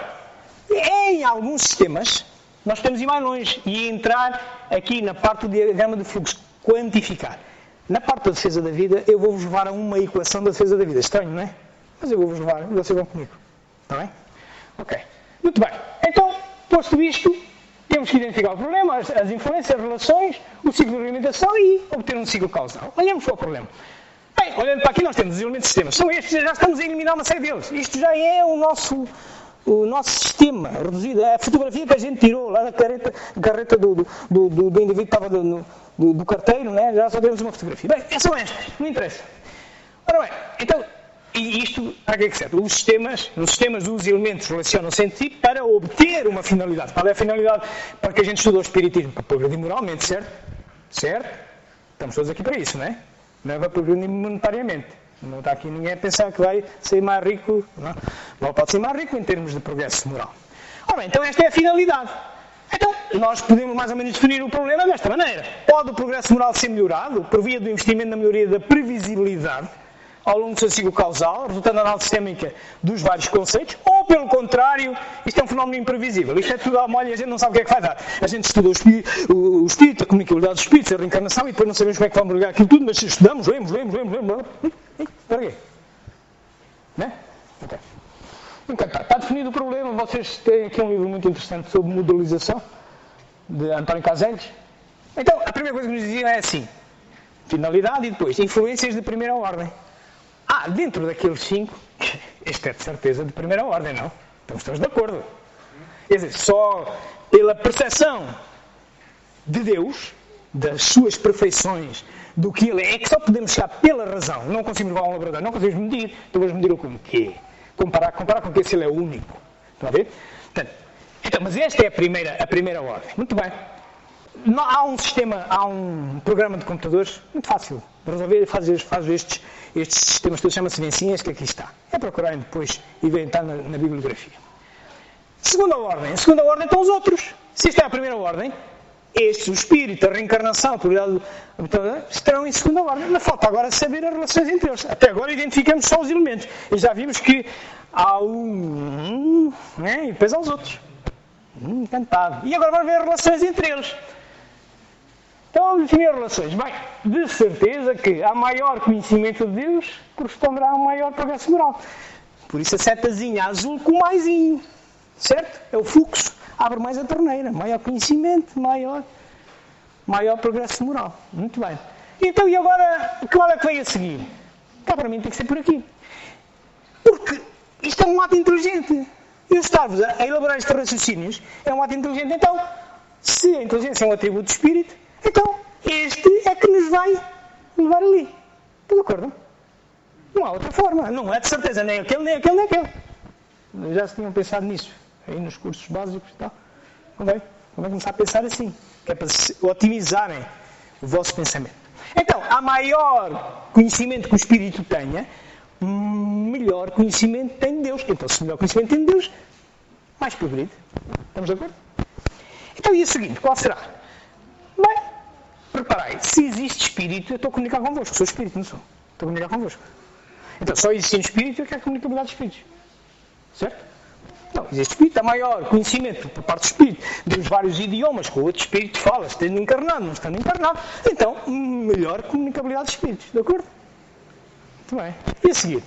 bem, em alguns sistemas, nós temos de ir mais longe e entrar aqui na parte do diagrama de fluxo, quantificar. Na parte da defesa da vida, eu vou-vos levar a uma equação da defesa da vida. Estranho, não é? Mas eu vou-vos levar, e vocês vão comigo. Está bem? Ok. Muito bem. Então, posto isto, temos que identificar o problema, as influências, as relações, o ciclo de alimentação e obter um ciclo causal. Olhamos para o problema. Bem, olhando para aqui, nós temos os elementos de sistema. São estes, já estamos a eliminar uma série deles. Isto já é o nosso sistema reduzido. É a fotografia que a gente tirou lá da carreta do indivíduo que estava do carteiro, né? Já só temos uma fotografia. Bem, são estas, não interessa. Ora bem, então, e isto para que é que serve? Nos sistemas os elementos relacionam-se entre si para obter uma finalidade. Qual é a finalidade para que a gente estuda o espiritismo? Para progredir moralmente, certo? Certo? Estamos todos aqui para isso, não é? Não é para progredir monetariamente. Não está aqui ninguém a pensar que vai ser mais rico. Não pode ser mais rico em termos de progresso moral. Ora bem, então esta é a finalidade. Então, nós podemos mais ou menos definir o problema desta maneira. Pode o progresso moral ser melhorado por via do investimento na melhoria da previsibilidade ao longo do seu ciclo causal, resultando na análise sistémica dos vários conceitos, ou pelo contrário, isto é um fenómeno imprevisível. Isto é tudo à molha e a gente não sabe o que é que vai dar. A gente estuda o espírito, a comunicabilidade do espírito, a reencarnação, e depois não sabemos como é que vamos ligar aquilo tudo, mas estudamos, lemos. Para quê? Né? Ok. Encantado. Está definido o problema. Vocês têm aqui um livro muito interessante sobre modelização, de António Caselhos. Então, a primeira coisa que nos diziam é assim: finalidade e depois influências de primeira ordem. Dentro daqueles 5, este é de certeza de primeira ordem, não? Estamos todos de acordo. Quer dizer, só pela percepção de Deus, das suas perfeições, do que Ele é que só podemos chegar pela razão. Não conseguimos levar a um laboratório, não conseguimos medir. Então vamos medir-o com o quê? Comparar com que se Ele é único. Estão a ver? Portanto, então, mas esta é a primeira ordem. Muito bem. Há um programa de computadores muito fácil de resolver, faz estes sistemas todos, chama-se Vencinhas, que aqui está. É procurarem depois e verem, está na bibliografia. Segunda ordem estão os outros. Se esta é a primeira ordem, estes, o espírito, a reencarnação, a pluralidade, estarão em segunda ordem. Mas falta agora saber as relações entre eles. Até agora identificamos só os elementos. E já vimos que há um, né? E depois há os outros. Encantado. E agora vamos ver as relações entre eles. Então, vamos definir as relações. Bem, de certeza que a maior conhecimento de Deus corresponderá a um maior progresso moral. Por isso a setazinha azul com maisinho. Certo? É o fluxo. Abre mais a torneira. Maior conhecimento, maior progresso moral. Muito bem. Então, e agora, qual é que vem a seguir? Para mim tem que ser por aqui. Porque isto é um ato inteligente. Eu estar-vos a elaborar estes raciocínios é um ato inteligente. Então, se a inteligência é um atributo de espírito, então este é que nos vai levar ali. Estão de acordo? Não há outra forma. Não é de certeza nem aquele, nem aquele, nem aquele. Já se tinham pensado nisso, aí nos cursos básicos e tal. Convém começar a pensar assim, que é para otimizarem o vosso pensamento. Então, há maior conhecimento que o espírito tenha, melhor conhecimento tem de Deus. Então, se melhor conhecimento tem de Deus, mais progredido. Estamos de acordo? Então, e a seguinte, qual será? Bem, reparai, se existe espírito, eu estou a comunicar convosco. Sou espírito, não sou? Estou a comunicar convosco. Então, só existindo espírito, eu quero comunicabilidade de espíritos. Certo? Não, existe espírito, há maior conhecimento por parte do espírito, dos vários idiomas que o outro espírito fala, estando encarnado, não estando encarnado. Então, melhor comunicabilidade de espíritos. De acordo? Muito bem. E a seguir?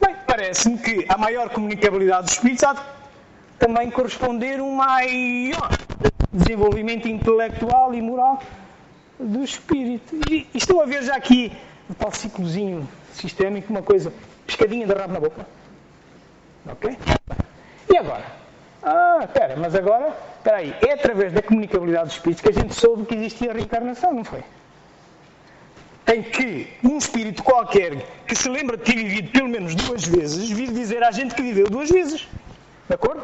Bem, parece-me que a maior comunicabilidade dos espíritos há de também corresponder um maior desenvolvimento intelectual e moral do espírito. E estão a ver já aqui, no tal ciclozinho sistémico, uma coisa, pescadinha de rabo na boca. Ok? E agora? Mas agora, espera aí, é através da comunicabilidade dos espíritos que a gente soube que existia a reencarnação, não foi? Tem que um espírito qualquer que se lembra de ter vivido pelo menos 2 vezes, vir dizer à gente que viveu 2 vezes. De acordo?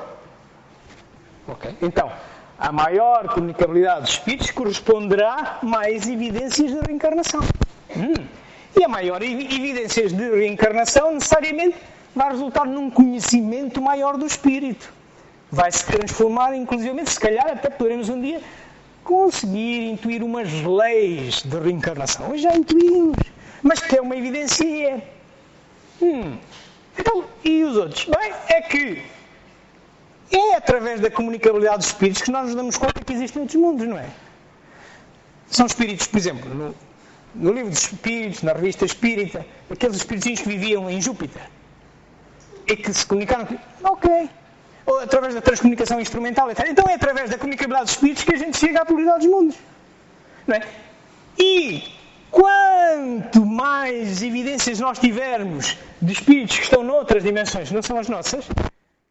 Ok. Então, a maior comunicabilidade dos espíritos corresponderá mais evidências de reencarnação. E a maior evidências de reencarnação, necessariamente, vai resultar num conhecimento maior do espírito. Vai se transformar, inclusivamente, se calhar até poderemos um dia conseguir intuir umas leis de reencarnação. Hoje já intuímos, mas que é uma evidência e é. Então, e os outros? Bem, é que é através da comunicabilidade dos espíritos que nós nos damos conta que existem outros mundos, não é? São espíritos, por exemplo, no livro dos espíritos, na revista espírita, aqueles espíritos que viviam em Júpiter e que se comunicaram. Ok. Ou através da transcomunicação instrumental, etc. Então é através da comunicabilidade dos espíritos que a gente chega à pluralidade dos mundos. Não é? E quanto mais evidências nós tivermos de espíritos que estão noutras dimensões, não são as nossas,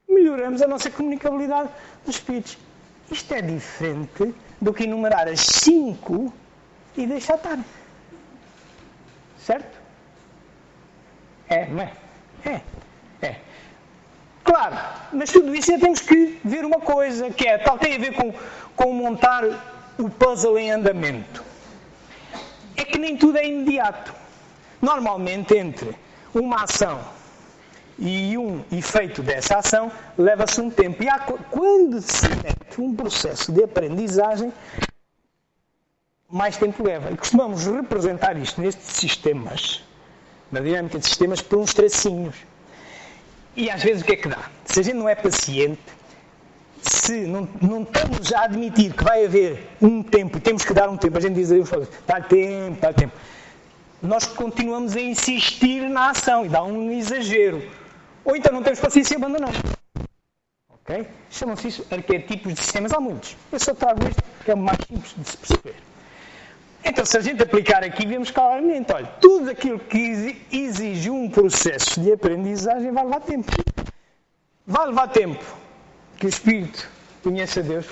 melhoramos a nossa comunicabilidade dos espíritos. Isto é diferente do que enumerar as 5 e deixar estar. Certo? Não é? É. Claro, mas tudo isso já temos que ver uma coisa, que é, tem a ver com montar o puzzle em andamento. É que nem tudo é imediato. Normalmente, entre uma ação e um efeito dessa ação, leva-se um tempo. E quando se mete um processo de aprendizagem, mais tempo leva. E costumamos representar isto nestes sistemas, na dinâmica de sistemas, por uns tracinhos. E às vezes o que é que dá? Se a gente não é paciente, se não estamos a admitir que vai haver um tempo, e temos que dar um tempo, a gente diz, dá tempo, nós continuamos a insistir na ação e dá um exagero. Ou então não temos paciência e abandonamos. Ok? Chamam-se isso arquétipos de sistemas, há muitos. Eu só trago este porque é o mais simples de se perceber. Então, se a gente aplicar aqui, vemos claramente, olha, tudo aquilo que exige um processo de aprendizagem vai levar tempo. Vai levar tempo que o Espírito conheça Deus.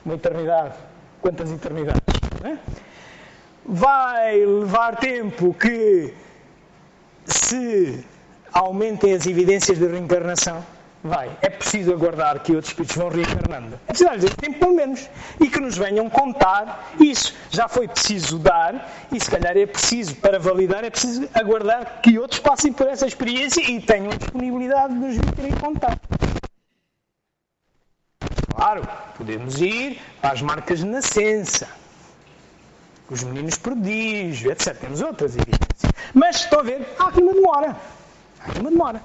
Uma eternidade. Quantas eternidades? Não é? Vai levar tempo que se aumentem as evidências de reencarnação. É preciso aguardar que outros espíritos vão reencarnando. É preciso dar-lhes tempo, pelo menos, e que nos venham contar isso. Já foi preciso dar, e se calhar é preciso, para validar, é preciso aguardar que outros passem por essa experiência e tenham a disponibilidade de nos virem contar. Claro, podemos ir para as marcas de nascença, os meninos prodígio, etc. Temos outras evidências. Mas, estão a ver, há aqui uma demora.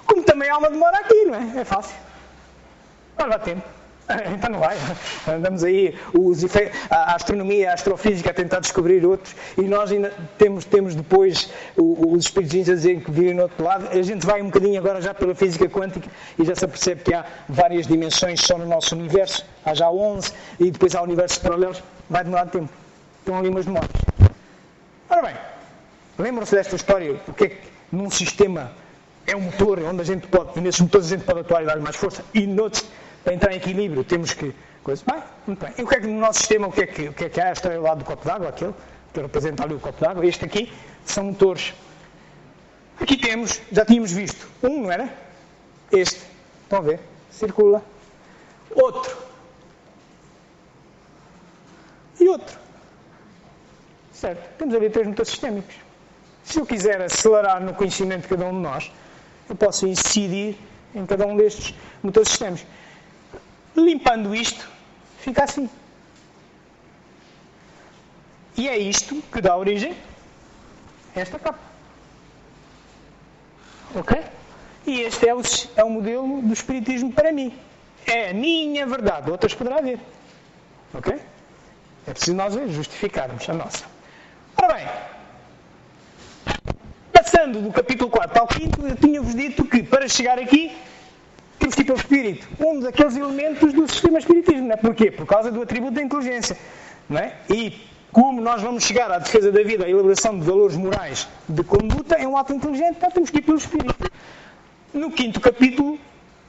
Como também há uma demora aqui, não é? É fácil. Vai levar tempo. Então não vai. Andamos aí, a astronomia, a astrofísica a tentar descobrir outros, e nós ainda temos depois os espíritos a dizer que vivem no outro lado. A gente vai um bocadinho agora já pela física quântica e já se apercebe que há várias dimensões só no nosso universo. Há já 11 e depois há universos paralelos. Vai demorar tempo. Estão ali umas demoras. Ora bem, lembram-se desta história? O que é que num sistema é um motor onde a gente pode, e nesses motores a gente pode atuar e dar mais força, e noutros, para entrar em equilíbrio, temos que... Bem, muito bem. E o que é que no nosso sistema, o que é que há? Esta é o lado do copo d'água, aquele, que representa ali o copo d'água. Este aqui são motores. Aqui temos, já tínhamos visto, um, não era? Este, estão a ver? Circula. Outro. E outro. Certo? Temos ali 3 motores sistémicos. Se eu quiser acelerar no conhecimento de cada um de nós, eu posso incidir em cada um destes motores sistémicos. Limpando isto, fica assim. E é isto que dá origem a esta capa. Ok? E este é o modelo do Espiritismo para mim. É a minha verdade. Outras poderá haver. Ok? É preciso nós justificarmos a nossa. Ora bem, passando do capítulo 4 ao 5, eu tinha-vos dito que para chegar aqui temos que ir pelo Espírito. Um daqueles elementos do sistema Espiritismo. Não é? Porquê? Por causa do atributo da inteligência. Não é? E como nós vamos chegar à defesa da vida, à elaboração de valores morais de conduta, é um ato inteligente, então temos que ir pelo Espírito. No 5º capítulo,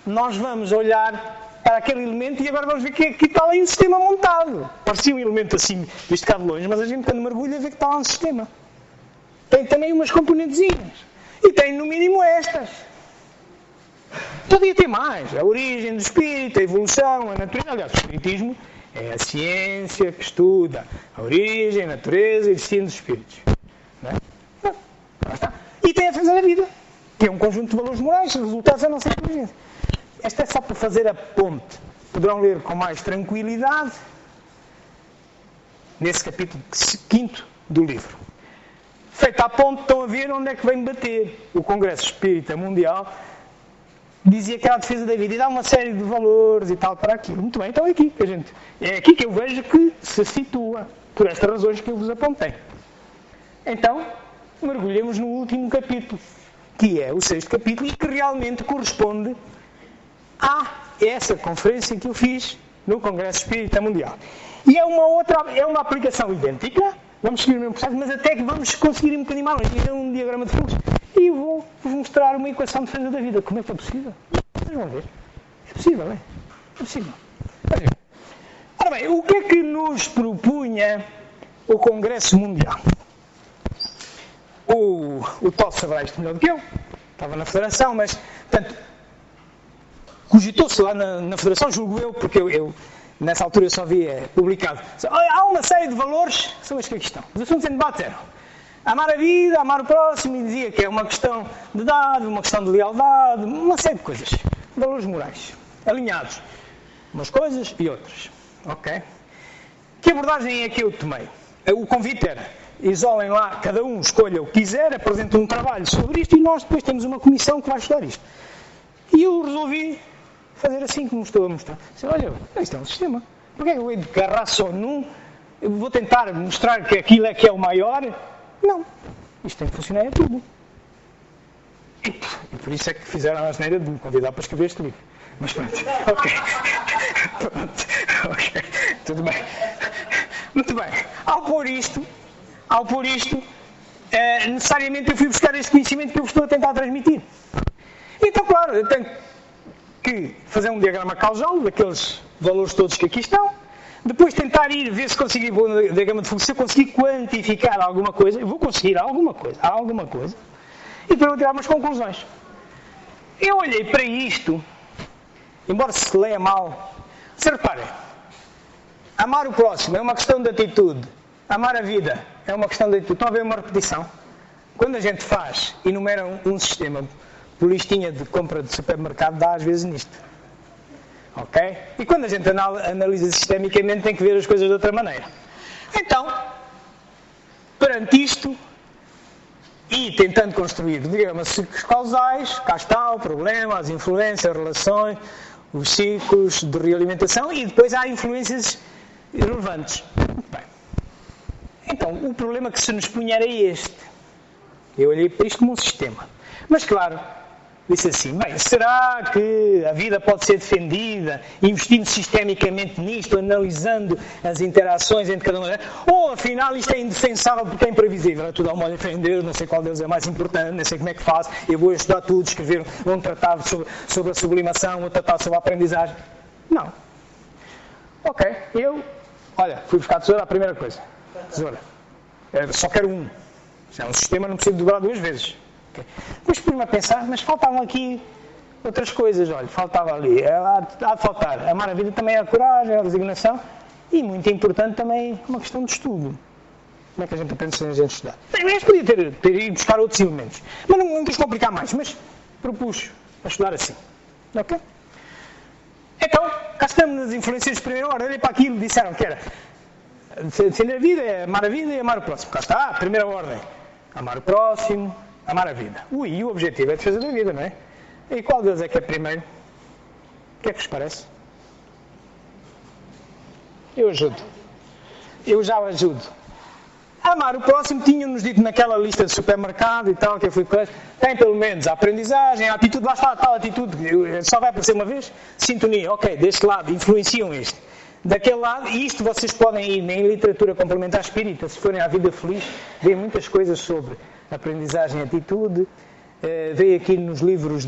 nós vamos olhar para aquele elemento e agora vamos ver que está lá um sistema montado. Parecia um elemento assim, visto cá de longe, mas a gente quando mergulha vê que está lá um sistema. Tem também umas componentezinhas. E tem no mínimo estas. Podia ter mais. A origem do espírito, a evolução, a natureza. Aliás, o espiritismo é a ciência que estuda a origem, a natureza e o destino dos espíritos. Não é? Lá está. E tem a defesa da vida, que é um conjunto de valores morais resultados da nossa inteligência. Esta é só para fazer a ponte. Poderão ler com mais tranquilidade nesse capítulo 5º do livro. Feita a ponte, estão a ver onde é que vem bater. O Congresso Espírita Mundial dizia que era a defesa da vida e dá uma série de valores e tal para aquilo. Muito bem, então é aqui que é aqui que eu vejo que se situa, por estas razões que eu vos apontei. Então, mergulhemos no último capítulo, que é o 6º capítulo e que realmente corresponde a essa conferência que eu fiz no Congresso Espírita Mundial. E é uma aplicação idêntica, vamos seguir o mesmo processo, mas até que vamos conseguir um bocadinho mais longe. É um diagrama de fluxo. E vou-vos mostrar uma equação de defesa da vida. Como é que é possível? Vocês vão ver. É possível, é? É possível. Ora bem, o que é que nos propunha o Congresso Mundial? O Tó saberá isto melhor do que eu. Estava na Federação, mas, portanto, cogitou-se lá na Federação, julgo eu, porque eu nessa altura eu só via publicado. Há uma série de valores, são estes que aqui estão. Os assuntos em debate eram amar a vida, amar o próximo, e dizia que é uma questão de dado, uma questão de lealdade, uma série de coisas. Valores morais, alinhados. Umas coisas e outras. Ok? Que abordagem é que eu tomei? O convite era, isolem lá, cada um escolha o que quiser, apresentem um trabalho sobre isto e nós depois temos uma comissão que vai estudar isto. E eu resolvi fazer assim como estou a mostrar. Olha, isto é um sistema. Porquê é que eu vou agarrar só num? Eu vou tentar mostrar que aquilo é que é o maior? Não. Isto tem que funcionar em tudo. E por isso é que fizeram a asneira de me convidar para escrever este livro. Mas pronto. Ok. Pronto. Ok. Tudo bem. Muito bem. Ao pôr isto, necessariamente eu fui buscar este conhecimento que eu estou a tentar transmitir. Então, claro, eu tenho que fazer um diagrama causal daqueles valores todos que aqui estão, depois tentar ir ver se consegui um diagrama de fluxo, se eu conseguir quantificar alguma coisa, eu vou conseguir alguma coisa, e depois vou tirar umas conclusões. Eu olhei para isto, embora se leia mal, se reparem, amar o próximo é uma questão de atitude, amar a vida é uma questão de atitude. Estão a ver uma repetição? Quando a gente faz, enumera um sistema por listinha de compra de supermercado, dá às vezes nisto. Ok? E quando a gente analisa sistemicamente, tem que ver as coisas de outra maneira. Então, perante isto, e tentando construir diagramas ciclos causais, cá está o problema, as influências, as relações, os ciclos de realimentação, e depois há influências relevantes. Muito bem. Então, o problema que se nos punha era este. Eu olhei para isto como um sistema. Mas, claro, disse assim, bem, será que a vida pode ser defendida investindo sistemicamente nisto, analisando as interações entre cada um? Ou, afinal, isto é indefensável porque é imprevisível? É tudo ao modo de defender, não sei qual deles é mais importante, não sei como é que faço, eu vou estudar tudo, escrever um tratado sobre a sublimação, um tratado sobre a aprendizagem. Não. Ok, fui buscar a tesoura, a primeira coisa. Tesoura. Só quero um. Se é um sistema, não preciso dobrar 2 vezes. Depois pus-me a pensar, mas faltavam aqui outras coisas, olha, faltava ali, há de faltar, amar a vida também é a coragem, a resignação e, muito importante, também uma questão de estudo. Como é que a gente aprende sem a gente estudar? Bem, mas podia ter ido buscar outros elementos. Mas não quis complicar mais, mas propus a estudar assim. Ok? Então, cá estamos nas influências de primeira ordem. Olhei para aquilo, disseram que era defender a vida, é amar a vida e amar o próximo. Cá está, primeira ordem. Amar o próximo, amar a vida. E o objetivo é a defesa da vida, não é? E qual deles é que é primeiro? O que é que vos parece? Eu ajudo. Eu já o ajudo. Amar o próximo, tinham-nos dito naquela lista de supermercado e tal, que eu fui com eles, tem pelo menos a aprendizagem, a atitude, lá está a tal atitude, só vai aparecer uma vez, sintonia, ok, deste lado, influenciam este. Daquele lado, e isto vocês podem ir em literatura complementar espírita, se forem à Vida Feliz, veem muitas coisas sobre aprendizagem e atitude, veio aqui nos livros,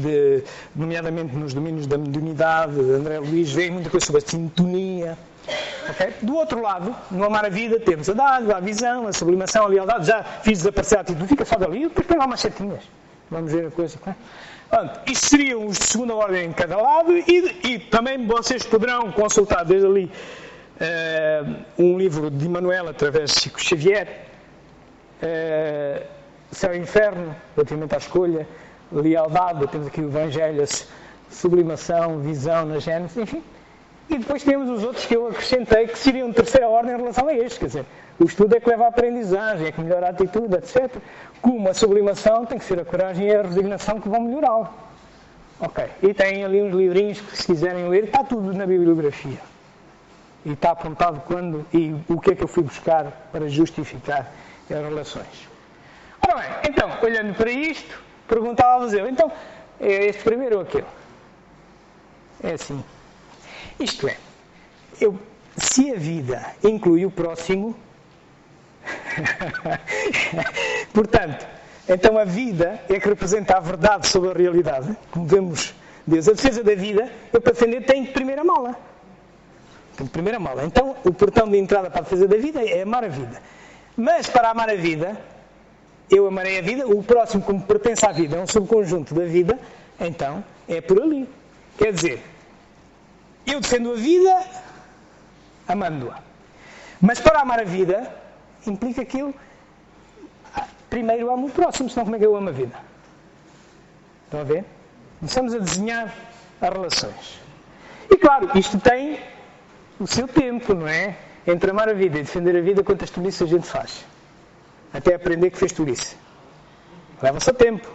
nomeadamente nos domínios da mediunidade, de André Luís, veio muita coisa sobre a sintonia. Okay? Do outro lado, no amar a vida, temos a dádiva, a visão, a sublimação, a lealdade. Já fiz desaparecer a atitude, fica só dali, depois põe lá umas setinhas. Vamos ver a coisa. Okay? Pronto, isto seriam os de segunda ordem em cada lado e também vocês poderão consultar desde ali um livro de Emmanuel através de Chico Xavier, Céu e Inferno, relativamente à escolha, lealdade, temos aqui o Evangelho, sublimação, visão na Gênesis, enfim. E depois temos os outros que eu acrescentei, que seriam de terceira ordem em relação a estes. Quer dizer, o estudo é que leva à aprendizagem, é que melhora a atitude, etc. Como a sublimação tem que ser a coragem e a resignação que vão melhorá-lo. Ok. E tem ali uns livrinhos que, se quiserem ler, está tudo na bibliografia. E está apontado quando e o que é que eu fui buscar para justificar as relações. Ora bem, então, olhando para isto, perguntava-vos eu, então, é este primeiro ou aquele? É assim. Isto é, se a vida inclui o próximo, portanto, então a vida é que representa a verdade sobre a realidade, como vemos Deus. A defesa da vida, eu para defender tenho que primeiro amá-la. Então, o portão de entrada para a defesa da vida é amar a vida. Mas para amar a vida, eu amarei a vida, o próximo, como pertence à vida, é um subconjunto da vida, então é por ali. Quer dizer, eu defendo a vida amando-a. Mas para amar a vida, implica que eu primeiro amo o próximo, senão como é que eu amo a vida? Estão a ver? Começamos a desenhar as relações. E claro, isto tem o seu tempo, não é? Entre amar a vida e defender a vida, quantas tolices a gente faz? Até aprender que fez tolice. Leva-se a tempo,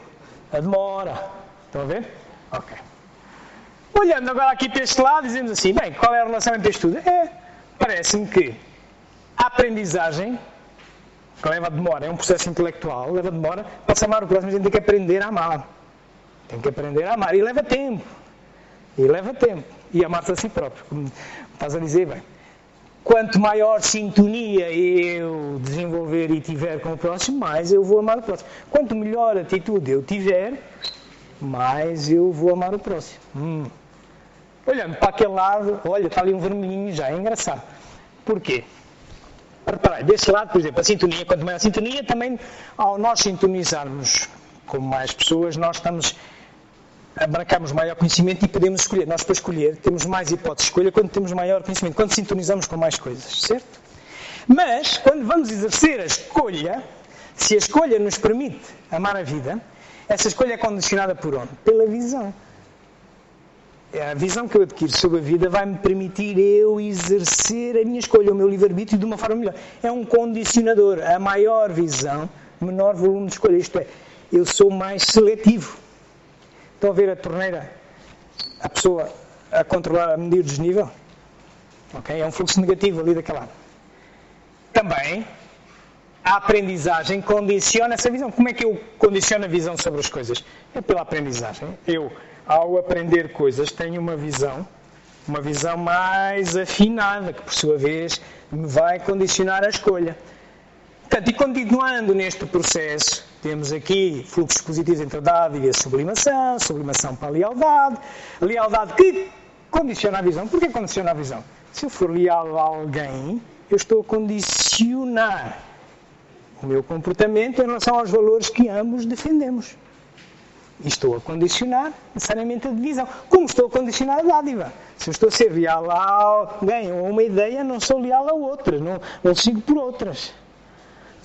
a demora. Estão a ver? Ok. Olhando agora aqui para este lado, dizemos assim, bem, qual é a relação entre isto tudo? Parece-me que a aprendizagem, que leva demora, é um processo intelectual, leva demora, para se amar o próximo a gente tem que aprender a amar. Tem que aprender a amar, e leva tempo. E amar-se a si próprio, como estás a dizer, bem. Quanto maior sintonia eu desenvolver e tiver com o próximo, mais eu vou amar o próximo. Quanto melhor atitude eu tiver, mais eu vou amar o próximo. Olhando para aquele lado, olha, está ali um vermelhinho já, é engraçado. Porquê? Reparem, deste lado, por exemplo, a sintonia, quanto maior a sintonia, também ao nós sintonizarmos com mais pessoas, nós abarcamos maior conhecimento e podemos escolher. Nós, para escolher, temos mais hipóteses de escolha quando temos maior conhecimento, quando sintonizamos com mais coisas, certo? Mas, quando vamos exercer a escolha, se a escolha nos permite amar a vida, essa escolha é condicionada por onde? Pela visão. A visão que eu adquiro sobre a vida vai-me permitir eu exercer a minha escolha, o meu livre-arbítrio de uma forma melhor. É um condicionador. A maior visão, menor volume de escolha. Isto é, eu sou mais seletivo. Estão a ver a torneira? A pessoa a controlar, a medir o desnível? Okay? É um fluxo negativo ali daquele lado. Também, a aprendizagem condiciona essa visão. Como é que eu condiciono a visão sobre as coisas? É pela aprendizagem. Eu, ao aprender coisas, tenho uma visão mais afinada, que por sua vez me vai condicionar a escolha. Portanto, e continuando neste processo, temos aqui fluxos positivos entre a dádiva e a sublimação para a lealdade que condiciona a visão. Porquê condiciona a visão? Se eu for leal a alguém, eu estou a condicionar o meu comportamento em relação aos valores que ambos defendemos. E estou a condicionar necessariamente a divisão. Como estou a condicionar a dádiva? Se eu estou a ser leal a alguém ou a uma ideia, não sou leal a outras, não sigo por outras.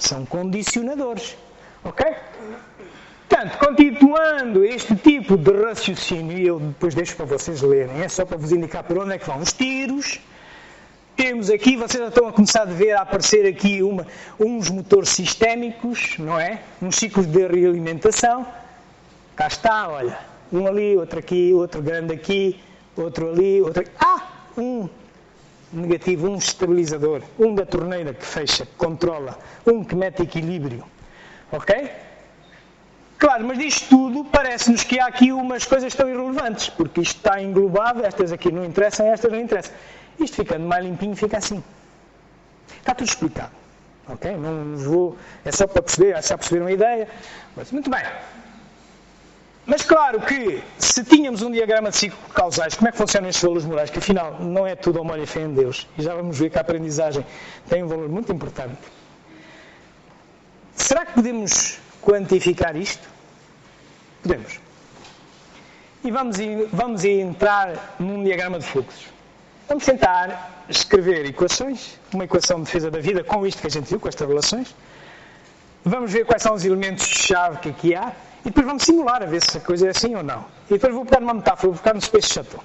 São condicionadores. Ok? Portanto, continuando este tipo de raciocínio, e eu depois deixo para vocês lerem, é só para vos indicar por onde é que vão os tiros. Temos aqui, vocês já estão a começar a ver a aparecer aqui uns motores sistémicos, não é? Uns ciclos de realimentação. Cá está, olha, um ali, outro aqui, outro grande aqui, outro ali, outro aqui. Um negativo, um estabilizador, um da torneira que fecha, que controla, um que mete equilíbrio. Ok? Claro, mas disto tudo parece-nos que há aqui umas coisas tão irrelevantes, porque isto está englobado, estas aqui não interessam, estas não interessam. Isto ficando mais limpinho fica assim. Está tudo explicado. Ok? Não vou, é só para perceber, é só perceber uma ideia. Mas, muito bem. Mas claro que, se tínhamos um diagrama de ciclo causais, como é que funcionam estes valores morais? Que afinal não é tudo amor e fé em Deus. E já vamos ver que a aprendizagem tem um valor muito importante. Será que podemos quantificar isto? Podemos. E vamos entrar num diagrama de fluxos. Vamos tentar escrever equações, uma equação de defesa da vida com isto que a gente viu, com estas relações. Vamos ver quais são os elementos-chave que aqui há e depois vamos simular a ver se a coisa é assim ou não. E depois vou pegar uma metáfora, vou pegar no Space Shuttle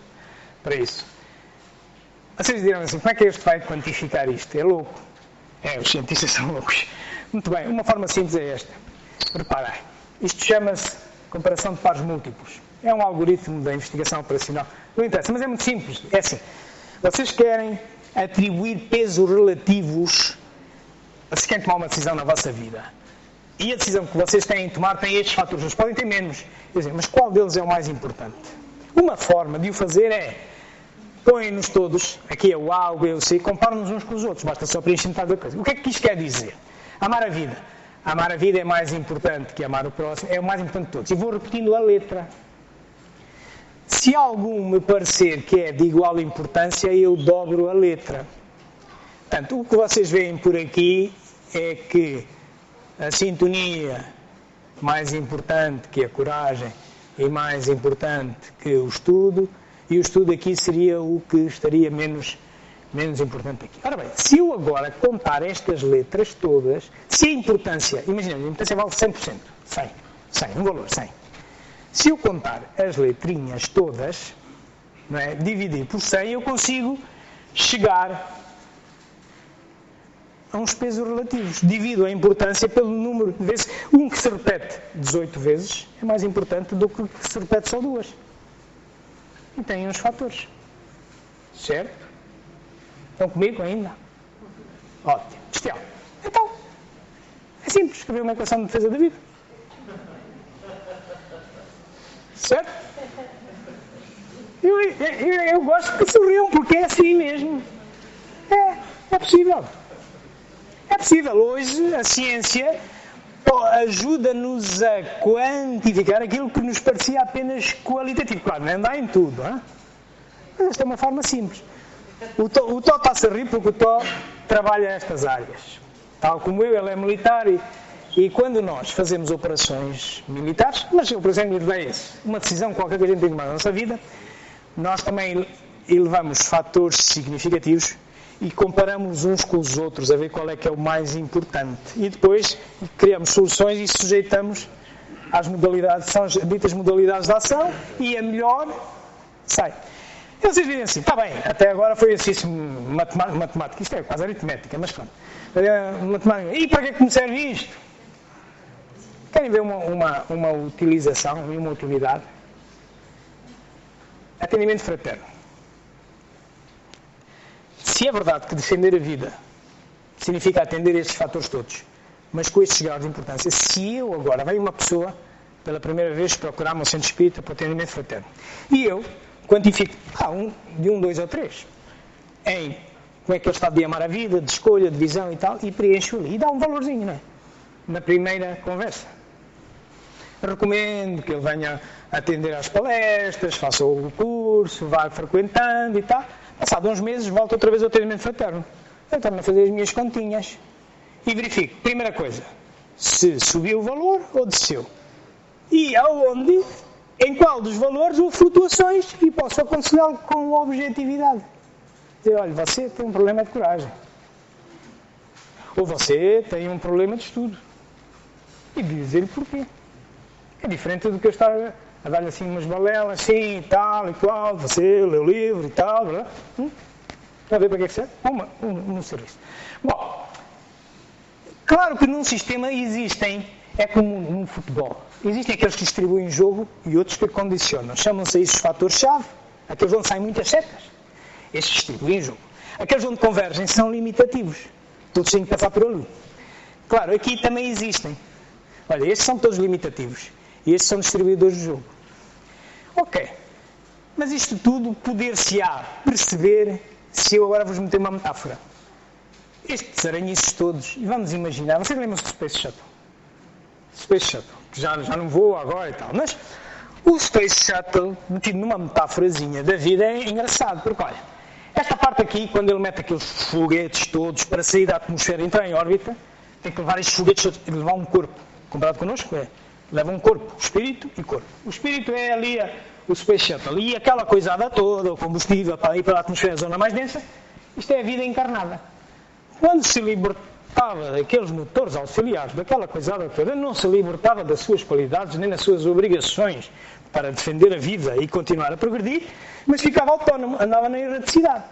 para isso. Vocês dirão assim, como é que este vai quantificar isto? É louco. Os cientistas são loucos. Muito bem, uma forma simples é esta. Reparem, isto chama-se comparação de pares múltiplos. É um algoritmo da investigação operacional. Não interessa, mas é muito simples. É assim, vocês querem atribuir pesos relativos, vocês querem tomar uma decisão na vossa vida. E a decisão que vocês têm de tomar tem estes fatores, eles podem ter menos. Quer dizer, mas qual deles é o mais importante? Uma forma de o fazer é, põem-nos todos, aqui é o A, o B, o C, comparam-nos uns com os outros, basta só preencher metade da coisa. O que é que isto quer dizer? Amar a vida. Amar a vida é mais importante que amar o próximo, é o mais importante de todos. E vou repetindo a letra. Se algum me parecer que é de igual importância, eu dobro a letra. Portanto, o que vocês veem por aqui é que a sintonia mais importante que a coragem e mais importante que o estudo, e o estudo aqui seria o que estaria menos importante aqui. Ora bem, se eu agora contar estas letras todas, se a importância, imaginemos, a importância vale 100%, 100, um valor 100. Se eu contar as letrinhas todas, não é, dividir por 100, eu consigo chegar a uns pesos relativos. Divido a importância pelo número de vezes. Um que se repete 18 vezes é mais importante do que se repete só 2. E tem uns fatores. Certo? Estão comigo ainda? Ótimo. Bestial. Então, é simples escrever uma equação de defesa da vida. Certo? Eu gosto que sorriam, porque é assim mesmo. É possível. É possível. Hoje a ciência ajuda-nos a quantificar aquilo que nos parecia apenas qualitativo. Claro, não anda em tudo, hein? Mas esta é uma forma simples. O Tó está-se a rir porque o Tó trabalha nestas áreas. Tal como eu, ele é militar e quando nós fazemos operações militares, mas operações militares, uma decisão qualquer que a gente tem que tomar na nossa vida, nós também elevamos fatores significativos e comparamos uns com os outros a ver qual é que é o mais importante. E depois criamos soluções e sujeitamos às modalidades, são as ditas modalidades de ação, e a melhor sai. E vocês dizem assim, está bem, até agora foi exercício matemático, isto é quase aritmética, mas pronto. Matemática. E para que é que me serve isto? Querem ver uma utilização e uma utilidade? Atendimento fraterno. Se é verdade que defender a vida significa atender estes fatores todos, mas com estes graus de importância, se eu agora venho uma pessoa pela primeira vez procurar-me um centro espírita para o atendimento fraterno, e eu quantifico de 1, 2 ou 3 em como é que ele está de amar a vida, de escolha, de visão e tal, e preencho ali, e dá um valorzinho, não é? Na primeira conversa. Recomendo que ele venha atender às palestras, faça o curso, vá frequentando e tal. Passado uns meses, volto outra vez ao atendimento fraterno. Eu torno a fazer as minhas continhas e verifico, primeira coisa, se subiu o valor ou desceu. E aonde, em qual dos valores houve flutuações, e posso aconselhá-lo com objetividade. Dizer, olha, você tem um problema de coragem. Ou você tem um problema de estudo. E dizer-lhe porquê. É diferente do que eu estar a dar-lhe assim umas balelas, assim, tal e qual, você lê o livro e tal, blá. Está a ver para que é que serve? Um serviço. Bom, claro que num sistema existem, é como num futebol, existem aqueles que distribuem jogo e outros que condicionam. Chamam-se isso os fatores-chave, aqueles onde saem muitas setas, estes distribuem jogo. Aqueles onde convergem são limitativos, todos têm que passar por ali. Claro, aqui também existem. Olha, estes são todos limitativos e estes são distribuidores de jogo. Ok, mas isto tudo poder-se-á perceber se eu agora vos meter uma metáfora. Estes aranhices todos, e vamos imaginar, vocês lembram-se do Space Shuttle? Space Shuttle, que já não voa agora e tal, mas o Space Shuttle, metido numa metáforazinha da vida, é engraçado, porque olha, esta parte aqui, quando ele mete aqueles foguetes todos para sair da atmosfera e entrar em órbita, tem que levar estes foguetes todos, tem que levar um corpo. Comparado connosco, leva um corpo, espírito e corpo. O espírito é ali o Space Shuttle. E aquela coisada toda, o combustível para ir para a atmosfera, a zona mais densa, isto é a vida encarnada. Quando se libertava daqueles motores auxiliares, daquela coisada toda, não se libertava das suas qualidades nem das suas obrigações para defender a vida e continuar a progredir, mas ficava autónomo, andava na erraticidade.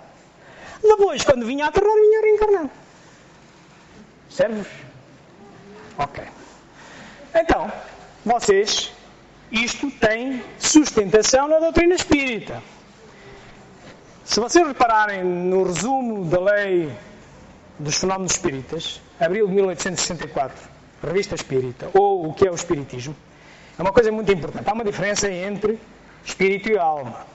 Depois, quando vinha a aterrar, vinha reencarnado. Serve-vos? Ok. Então, vocês, isto tem sustentação na doutrina espírita. Se vocês repararem no resumo da lei dos fenómenos espíritas, abril de 1864, Revista Espírita, ou o que é o Espiritismo, é uma coisa muito importante. Há uma diferença entre espírito e alma.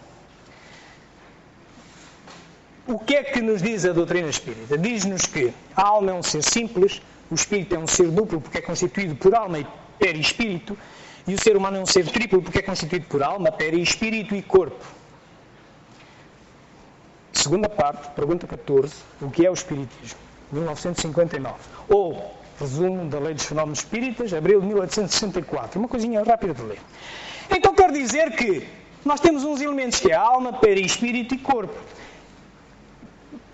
O que é que nos diz a doutrina espírita? Diz-nos que a alma é um ser simples, o espírito é um ser duplo porque é constituído por alma e perispírito, e o ser humano é um ser triplo porque é constituído por alma, perispírito e corpo. Segunda parte, pergunta 14, o que é o Espiritismo? 1959. Ou, resumo da Lei dos Fenómenos Espíritas, abril de 1864. Uma coisinha rápida de ler. Então quer dizer que nós temos uns elementos que é alma, perispírito e corpo.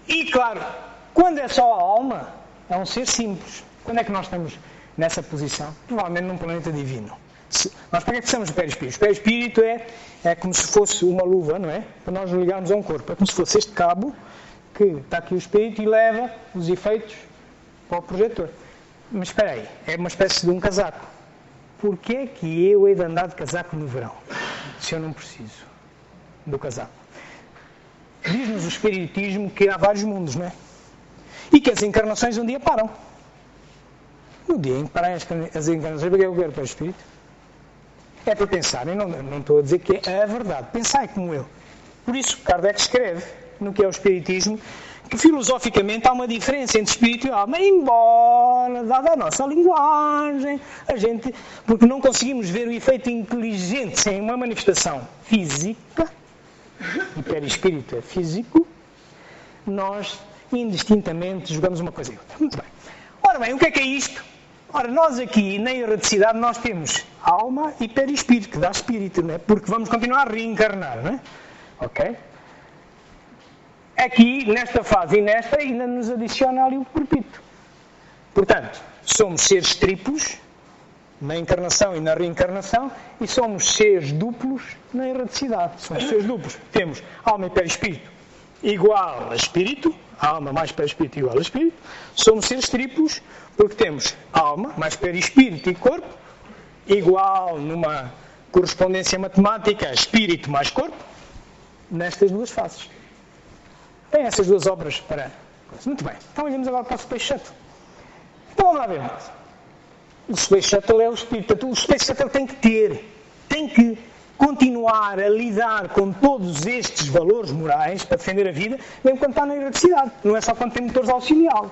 E claro, quando é só a alma, é um ser simples. Quando é que nós estamos nessa posição? Provavelmente num planeta divino. Nós para que é que precisamos do perispírito? O perispírito é como se fosse uma luva, não é? Para nós nos ligarmos a um corpo. É como se fosse este cabo, que está aqui o espírito e leva os efeitos para o projetor. Mas espera aí, é uma espécie de um casaco. Porquê é que eu hei de andar de casaco no verão, se eu não preciso do casaco? Diz-nos o Espiritismo que há vários mundos, não é? E que as encarnações um dia param. No dia em que parem as encarnações, para que eu quero para o Espírito? É para pensar, e não estou a dizer que é a verdade. Pensai como eu. Por isso, Kardec escreve, no que é o Espiritismo, que filosoficamente há uma diferença entre espírito e alma, embora, dada a nossa linguagem, porque não conseguimos ver o efeito inteligente sem uma manifestação física, o perispírito é físico, nós indistintamente jogamos uma coisa e outra. Muito bem. Ora bem, o que é isto? Ora, nós aqui, na erraticidade, nós temos alma e perispírito, que dá espírito, não é? Porque vamos continuar a reencarnar, não é? Ok? Aqui, nesta fase e nesta, ainda nos adiciona ali o corpito. Portanto, somos seres triplos, na encarnação e na reencarnação, e somos seres duplos na erraticidade. Somos seres duplos. Temos alma e perispírito igual a espírito, alma mais perispírito igual a espírito. Somos seres triplos porque temos alma mais perispírito e corpo igual numa correspondência matemática espírito mais corpo, nestas duas fases. Tem essas duas obras para... Muito bem. Então olhamos agora para o Space Shuttle. Então vamos lá ver. O Space Shuttle é o espírito. Portanto, o Space Shuttle tem que continuar a lidar com todos estes valores morais para defender a vida, mesmo quando está na erraticidade. Não é só quando tem motores auxiliares.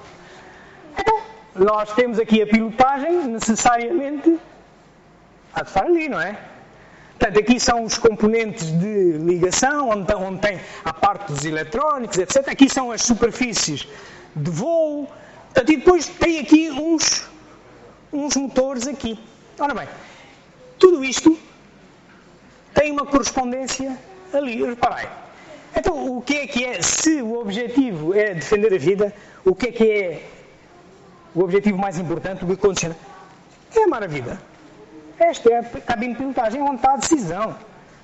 Então, nós temos aqui a pilotagem, necessariamente, há de estar ali, não é? Portanto, aqui são os componentes de ligação, onde tem a parte dos eletrónicos, etc. Aqui são as superfícies de voo. Portanto, e depois tem aqui uns motores aqui. Ora bem, tudo isto tem uma correspondência ali. Reparem. Então, o que é? Se o objetivo é defender a vida, o que é o objetivo mais importante, o que condiciona, é amar a vida. Esta é a cabine de pilotagem, onde está a decisão.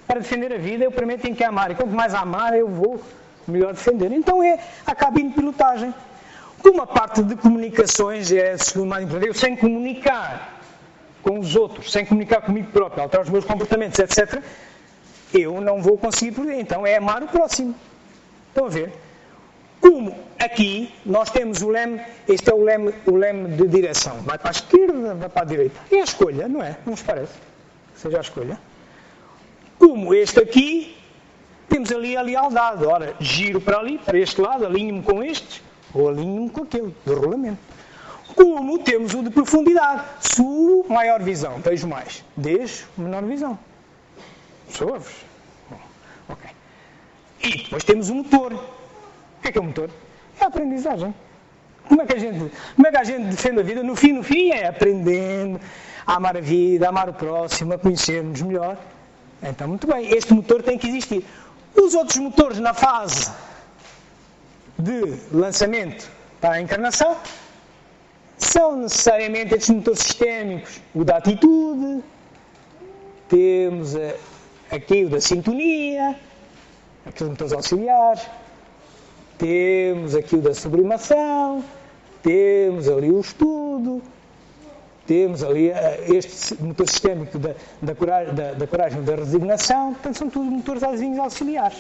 Para defender a vida, eu primeiro tenho que amar. E quanto mais amar, eu vou melhor defender. Então é a cabine de pilotagem. Uma parte de comunicações é a segunda mais importante. Eu, sem comunicar com os outros, sem comunicar comigo próprio, alterar os meus comportamentos, etc., eu não vou conseguir progredir. Então é amar o próximo. Estão a ver? Como aqui nós temos o leme, este é o leme de direção. Vai para a esquerda, vai para a direita. É a escolha, não é? Não vos parece? Seja a escolha. Como este aqui, temos ali a lealdade. Ora, giro para ali, para este lado, alinho-me com estes, ou alinho-me com aquele, do rolamento. Como temos o de profundidade. Subo, maior visão, vejo mais. Deixo, menor visão. Soa-vos? Ok. E depois temos o motor. O que é o motor? É a aprendizagem. Como é que a gente defende a vida? No fim, é aprendendo a amar a vida, a amar o próximo, a conhecer-nos melhor. Então, muito bem, este motor tem que existir. Os outros motores na fase de lançamento para a encarnação são necessariamente estes motores sistémicos. O da atitude, temos aqui o da sintonia, aqueles motores auxiliares, temos aqui o da sublimação, temos ali o estudo, temos ali este motor sistémico da coragem, da resignação. Portanto, são todos motores auxiliares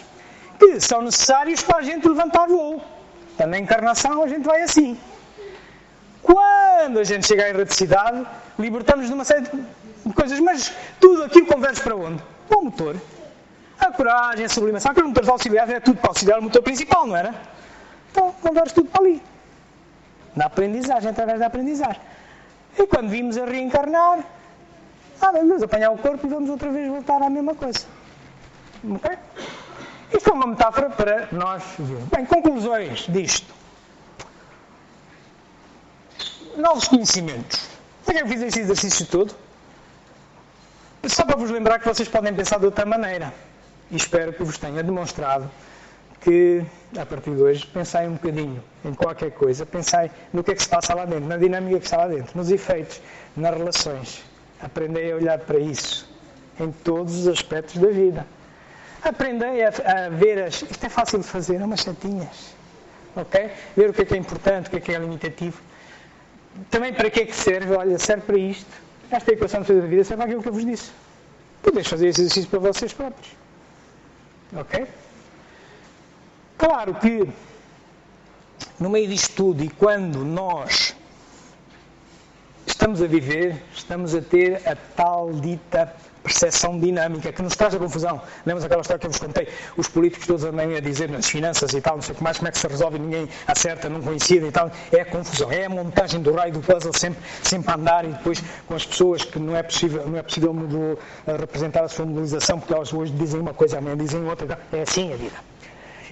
que são necessários para a gente levantar voo. Portanto, na encarnação a gente vai assim. Quando a gente chega à erraticidade, libertamos de uma série de coisas, mas tudo aquilo converge para onde? Para o motor. A coragem, a sublimação, aqueles motores auxiliares é tudo para auxiliar o motor principal, não era? Então, converge tudo para ali. Na aprendizagem, através da aprendizagem. E quando vimos a reencarnar, vamos apanhar o corpo e vamos outra vez voltar à mesma coisa. Ok? Isto é uma metáfora para nós vermos. Bem, conclusões disto. Novos conhecimentos. Por que eu fiz este exercício todo? Só para vos lembrar que vocês podem pensar de outra maneira. E espero que vos tenha demonstrado que, a partir de hoje, pensai um bocadinho em qualquer coisa, pensai no que é que se passa lá dentro, na dinâmica que está lá dentro, nos efeitos, nas relações. Aprendei a olhar para isso, em todos os aspectos da vida. Aprendei a ver isto é fácil de fazer, umas setinhas. Ok? Ver o que é importante, o que é limitativo. Também para que é que serve? Olha, serve para isto. Esta equação de fazer a vida serve para aquilo que eu vos disse. Podeis fazer esse exercício para vocês próprios. Ok? Claro que, no meio disto tudo, e quando nós estamos a viver, estamos a ter a tal dita percepção dinâmica que nos traz a confusão. Lembras aquela história que eu vos contei? Os políticos todos andam a dizer nas finanças e tal, não sei o que mais, como é que se resolve, ninguém acerta, não coincide e tal. É a confusão, é a montagem do raio do puzzle sempre a andar, e depois com as pessoas que não é possível representar a sua mobilização, porque elas hoje dizem uma coisa, amanhã dizem outra. É assim a vida.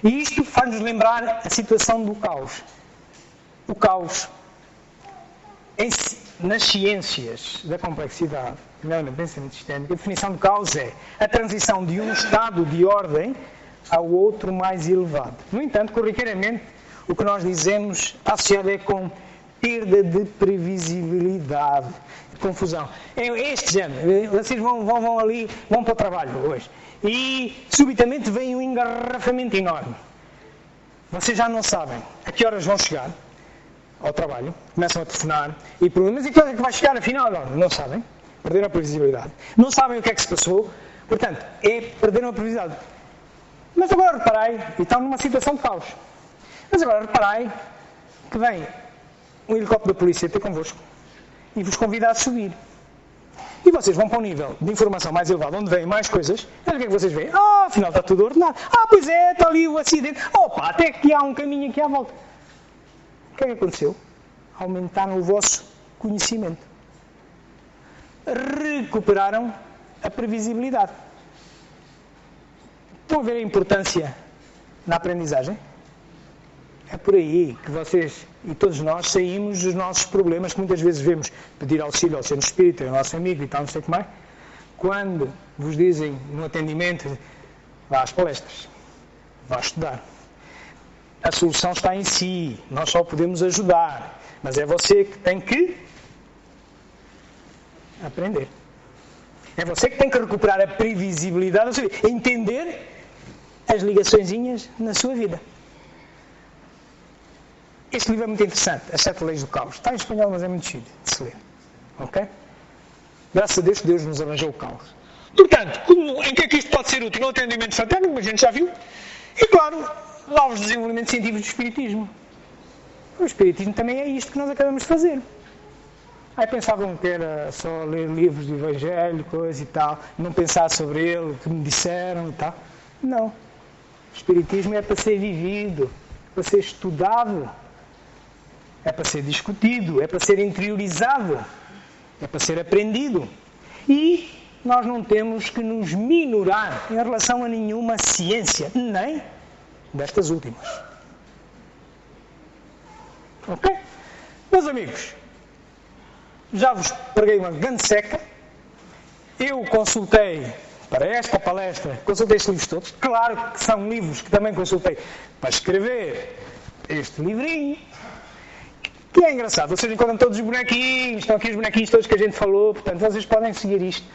E isto faz-nos lembrar a situação do caos. O caos, nas ciências da complexidade, no pensamento sistémico, a definição de caos é a transição de um estado de ordem ao outro mais elevado. No entanto, corriqueiramente, o que nós dizemos associado é com perda de previsibilidade, confusão. É este género. Vocês vão ali, vão para o trabalho hoje, e subitamente vem um engarrafamento enorme. Vocês já não sabem a que horas vão chegar ao trabalho, começam a telefonar e perguntam, mas a que hora é que vai chegar afinal? Não sabem. Perderam a previsibilidade. Não sabem o que é que se passou, portanto, perderam a previsibilidade. Mas agora reparai, e estão numa situação de caos, mas agora reparai que vem um helicóptero da polícia ter convosco e vos convida a subir. E vocês vão para um nível de informação mais elevado, onde vêm mais coisas, e o que é que vocês veem? Afinal está tudo ordenado. Pois é, está ali o acidente. Até que há um caminho aqui à volta. O que é que aconteceu? Aumentaram o vosso conhecimento. Recuperaram a previsibilidade. Estão a ver a importância na aprendizagem? É por aí que vocês e todos nós saímos dos nossos problemas, que muitas vezes vemos pedir auxílio ao centro espírita, ao nosso amigo e tal, não sei o que mais. Quando vos dizem no atendimento, vá às palestras, vá estudar. A solução está em si. Nós só podemos ajudar. Mas é você que tem que aprender. É você que tem que recuperar a previsibilidade da sua vida. Entender as ligaçõezinhas na sua vida. Este livro é muito interessante. As 7 Leis do Caos. Está em espanhol, mas é muito chique de se ler. Ok? Graças a Deus que Deus nos arranjou o caos. Portanto, em que é que isto pode ser útil? No atendimento satânico, como a gente já viu. E claro, novos desenvolvimentos científicos do Espiritismo. O Espiritismo também é isto que nós acabamos de fazer. Aí pensavam que era só ler livros de Evangelho, coisa e tal, não pensar sobre ele, o que me disseram e tal. Não. O Espiritismo é para ser vivido, para ser estudado, é para ser discutido, é para ser interiorizado, é para ser aprendido. E nós não temos que nos minorar em relação a nenhuma ciência, nem destas últimas. Ok? Meus amigos, já vos preguei uma grande seca. Eu consultei para esta palestra, consultei estes livros todos. Claro que são livros que também consultei para escrever este livrinho, que é engraçado. Vocês encontram todos os bonequinhos, estão aqui os bonequinhos todos que a gente falou, portanto vocês podem seguir isto.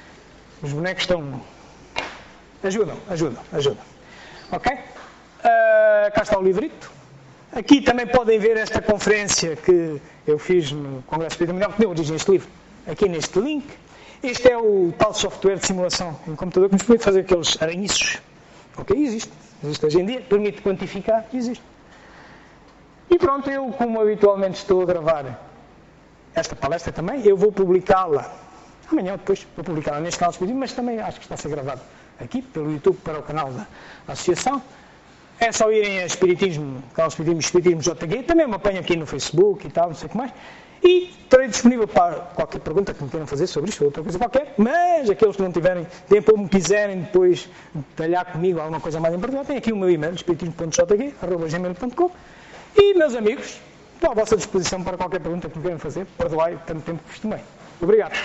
Os bonecos estão... Ajudam. Ok? Cá está o livrito. Aqui também podem ver esta conferência que eu fiz no Congresso Espírita Mundial, que deu origem a este livro, aqui neste link. Este é o tal software de simulação em computador que nos permite fazer aqueles aranhiços. Ok? Existe hoje em dia, permite quantificar, existe. E pronto, eu, como habitualmente estou a gravar esta palestra também, eu vou publicá-la, amanhã ou depois, vou publicá-la neste canal Espiritismo, mas também acho que está a ser gravado aqui, pelo YouTube, para o canal da Associação. É só irem a Espiritismo, canal Espiritismo JG, também me apanho aqui no Facebook e tal, não sei o que mais. E estarei disponível para qualquer pergunta que me queiram fazer sobre isto ou outra coisa qualquer, mas aqueles que não tiverem tempo ou me quiserem depois detalhar comigo alguma coisa mais importante, tem aqui o meu e-mail, espiritismo.jg@gmail.com. E, meus amigos, estou à vossa disposição para qualquer pergunta que me queiram fazer. Perdoai tanto tempo que vos tomei. Obrigado.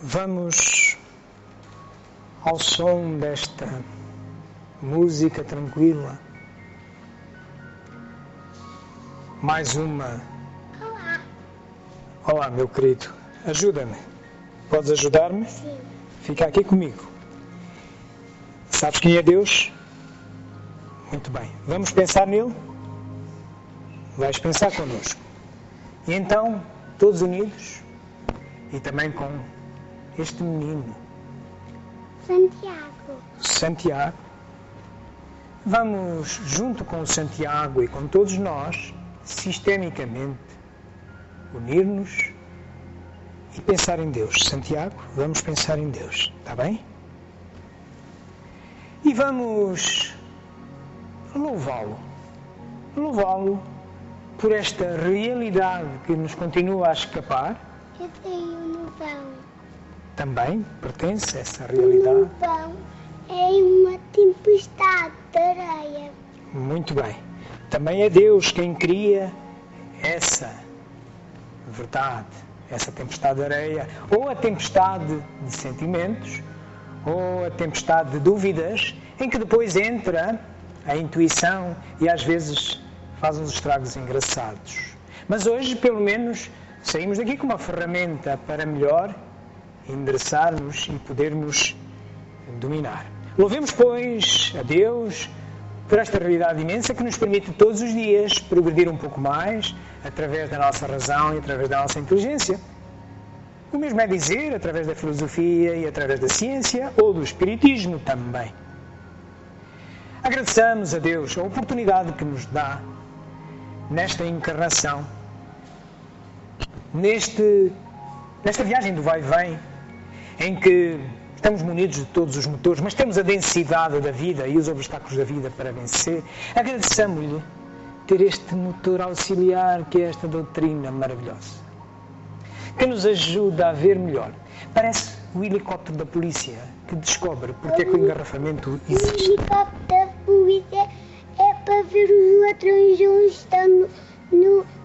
Vamos ao som desta música tranquila. Mais uma. Olá, meu querido. Ajuda-me. Podes ajudar-me? Sim. Fica aqui comigo. Sabes quem é Deus? Muito bem. Vamos pensar nele? Vais pensar connosco. E então, todos unidos, e também com este menino, Santiago. Vamos, junto com o Santiago e com todos nós, sistemicamente, unir-nos e pensar em Deus. Santiago, vamos pensar em Deus, está bem? E vamos louvá-lo por esta realidade que nos continua a escapar. Eu tenho no vão. Também pertence a essa realidade. No vão é uma tempestade de areia. Muito bem. Também é Deus quem cria essa verdade, essa tempestade de areia, ou a tempestade de sentimentos, ou a tempestade de dúvidas, em que depois entra a intuição e às vezes faz uns estragos engraçados. Mas hoje, pelo menos, saímos daqui com uma ferramenta para melhor endereçarmos e podermos dominar. Louvemos, pois, a Deus por esta realidade imensa que nos permite todos os dias progredir um pouco mais através da nossa razão e através da nossa inteligência. O mesmo é dizer através da filosofia e através da ciência ou do espiritismo também. Agradeçamos a Deus a oportunidade que nos dá nesta encarnação, nesta viagem do vai e vem, em que estamos munidos de todos os motores, mas temos a densidade da vida e os obstáculos da vida para vencer. Agradeçamos-lhe ter este motor auxiliar que é esta doutrina maravilhosa, que nos ajuda a ver melhor. Parece o helicóptero da polícia que descobre porque é que o engarrafamento O existe. helicóptero da polícia é para ver os ladrões onde estão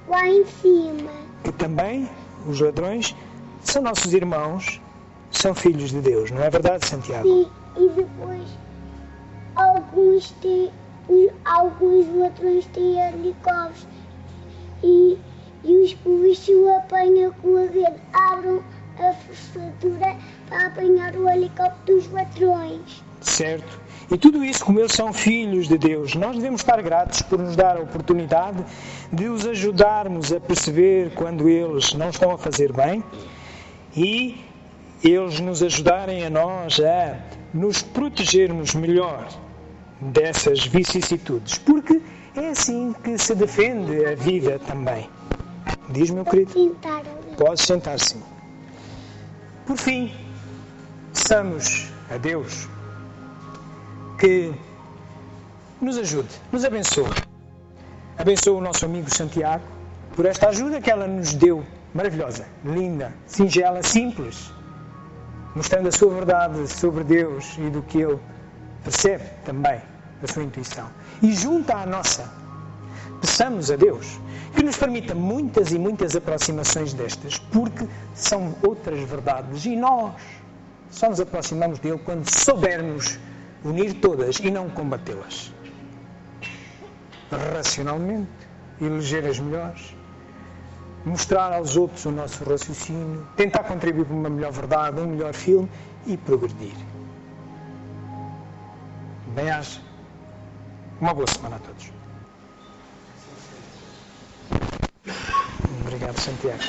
lá em cima. Que também os ladrões são nossos irmãos, são filhos de Deus, não é verdade, Santiago? Sim, e depois alguns ladrões têm helicópteros e os polícias o apanham com a rede, abrem a fechadura para apanhar o helicóptero dos ladrões. Certo. E tudo isso, como eles são filhos de Deus, nós devemos estar gratos por nos dar a oportunidade de os ajudarmos a perceber quando eles não estão a fazer bem e eles nos ajudarem a nós a nos protegermos melhor dessas vicissitudes, porque é assim que se defende a vida também. Diz, meu querido? Sentar ali. Podes sentar-se. Por fim, peçamos a Deus que nos ajude, nos abençoe. Abençoe o nosso amigo Santiago por esta ajuda que ela nos deu, maravilhosa, linda, singela, simples, mostrando a sua verdade sobre Deus e do que ele percebe também da sua intuição. E junto à nossa, peçamos a Deus que nos permita muitas e muitas aproximações destas, porque são outras verdades e nós só nos aproximamos dele quando soubermos unir todas e não combatê-las. Racionalmente, eleger as melhores, mostrar aos outros o nosso raciocínio, tentar contribuir para uma melhor verdade, um melhor filme e progredir. Bem-aja. Uma boa semana a todos. Obrigado, Santiago.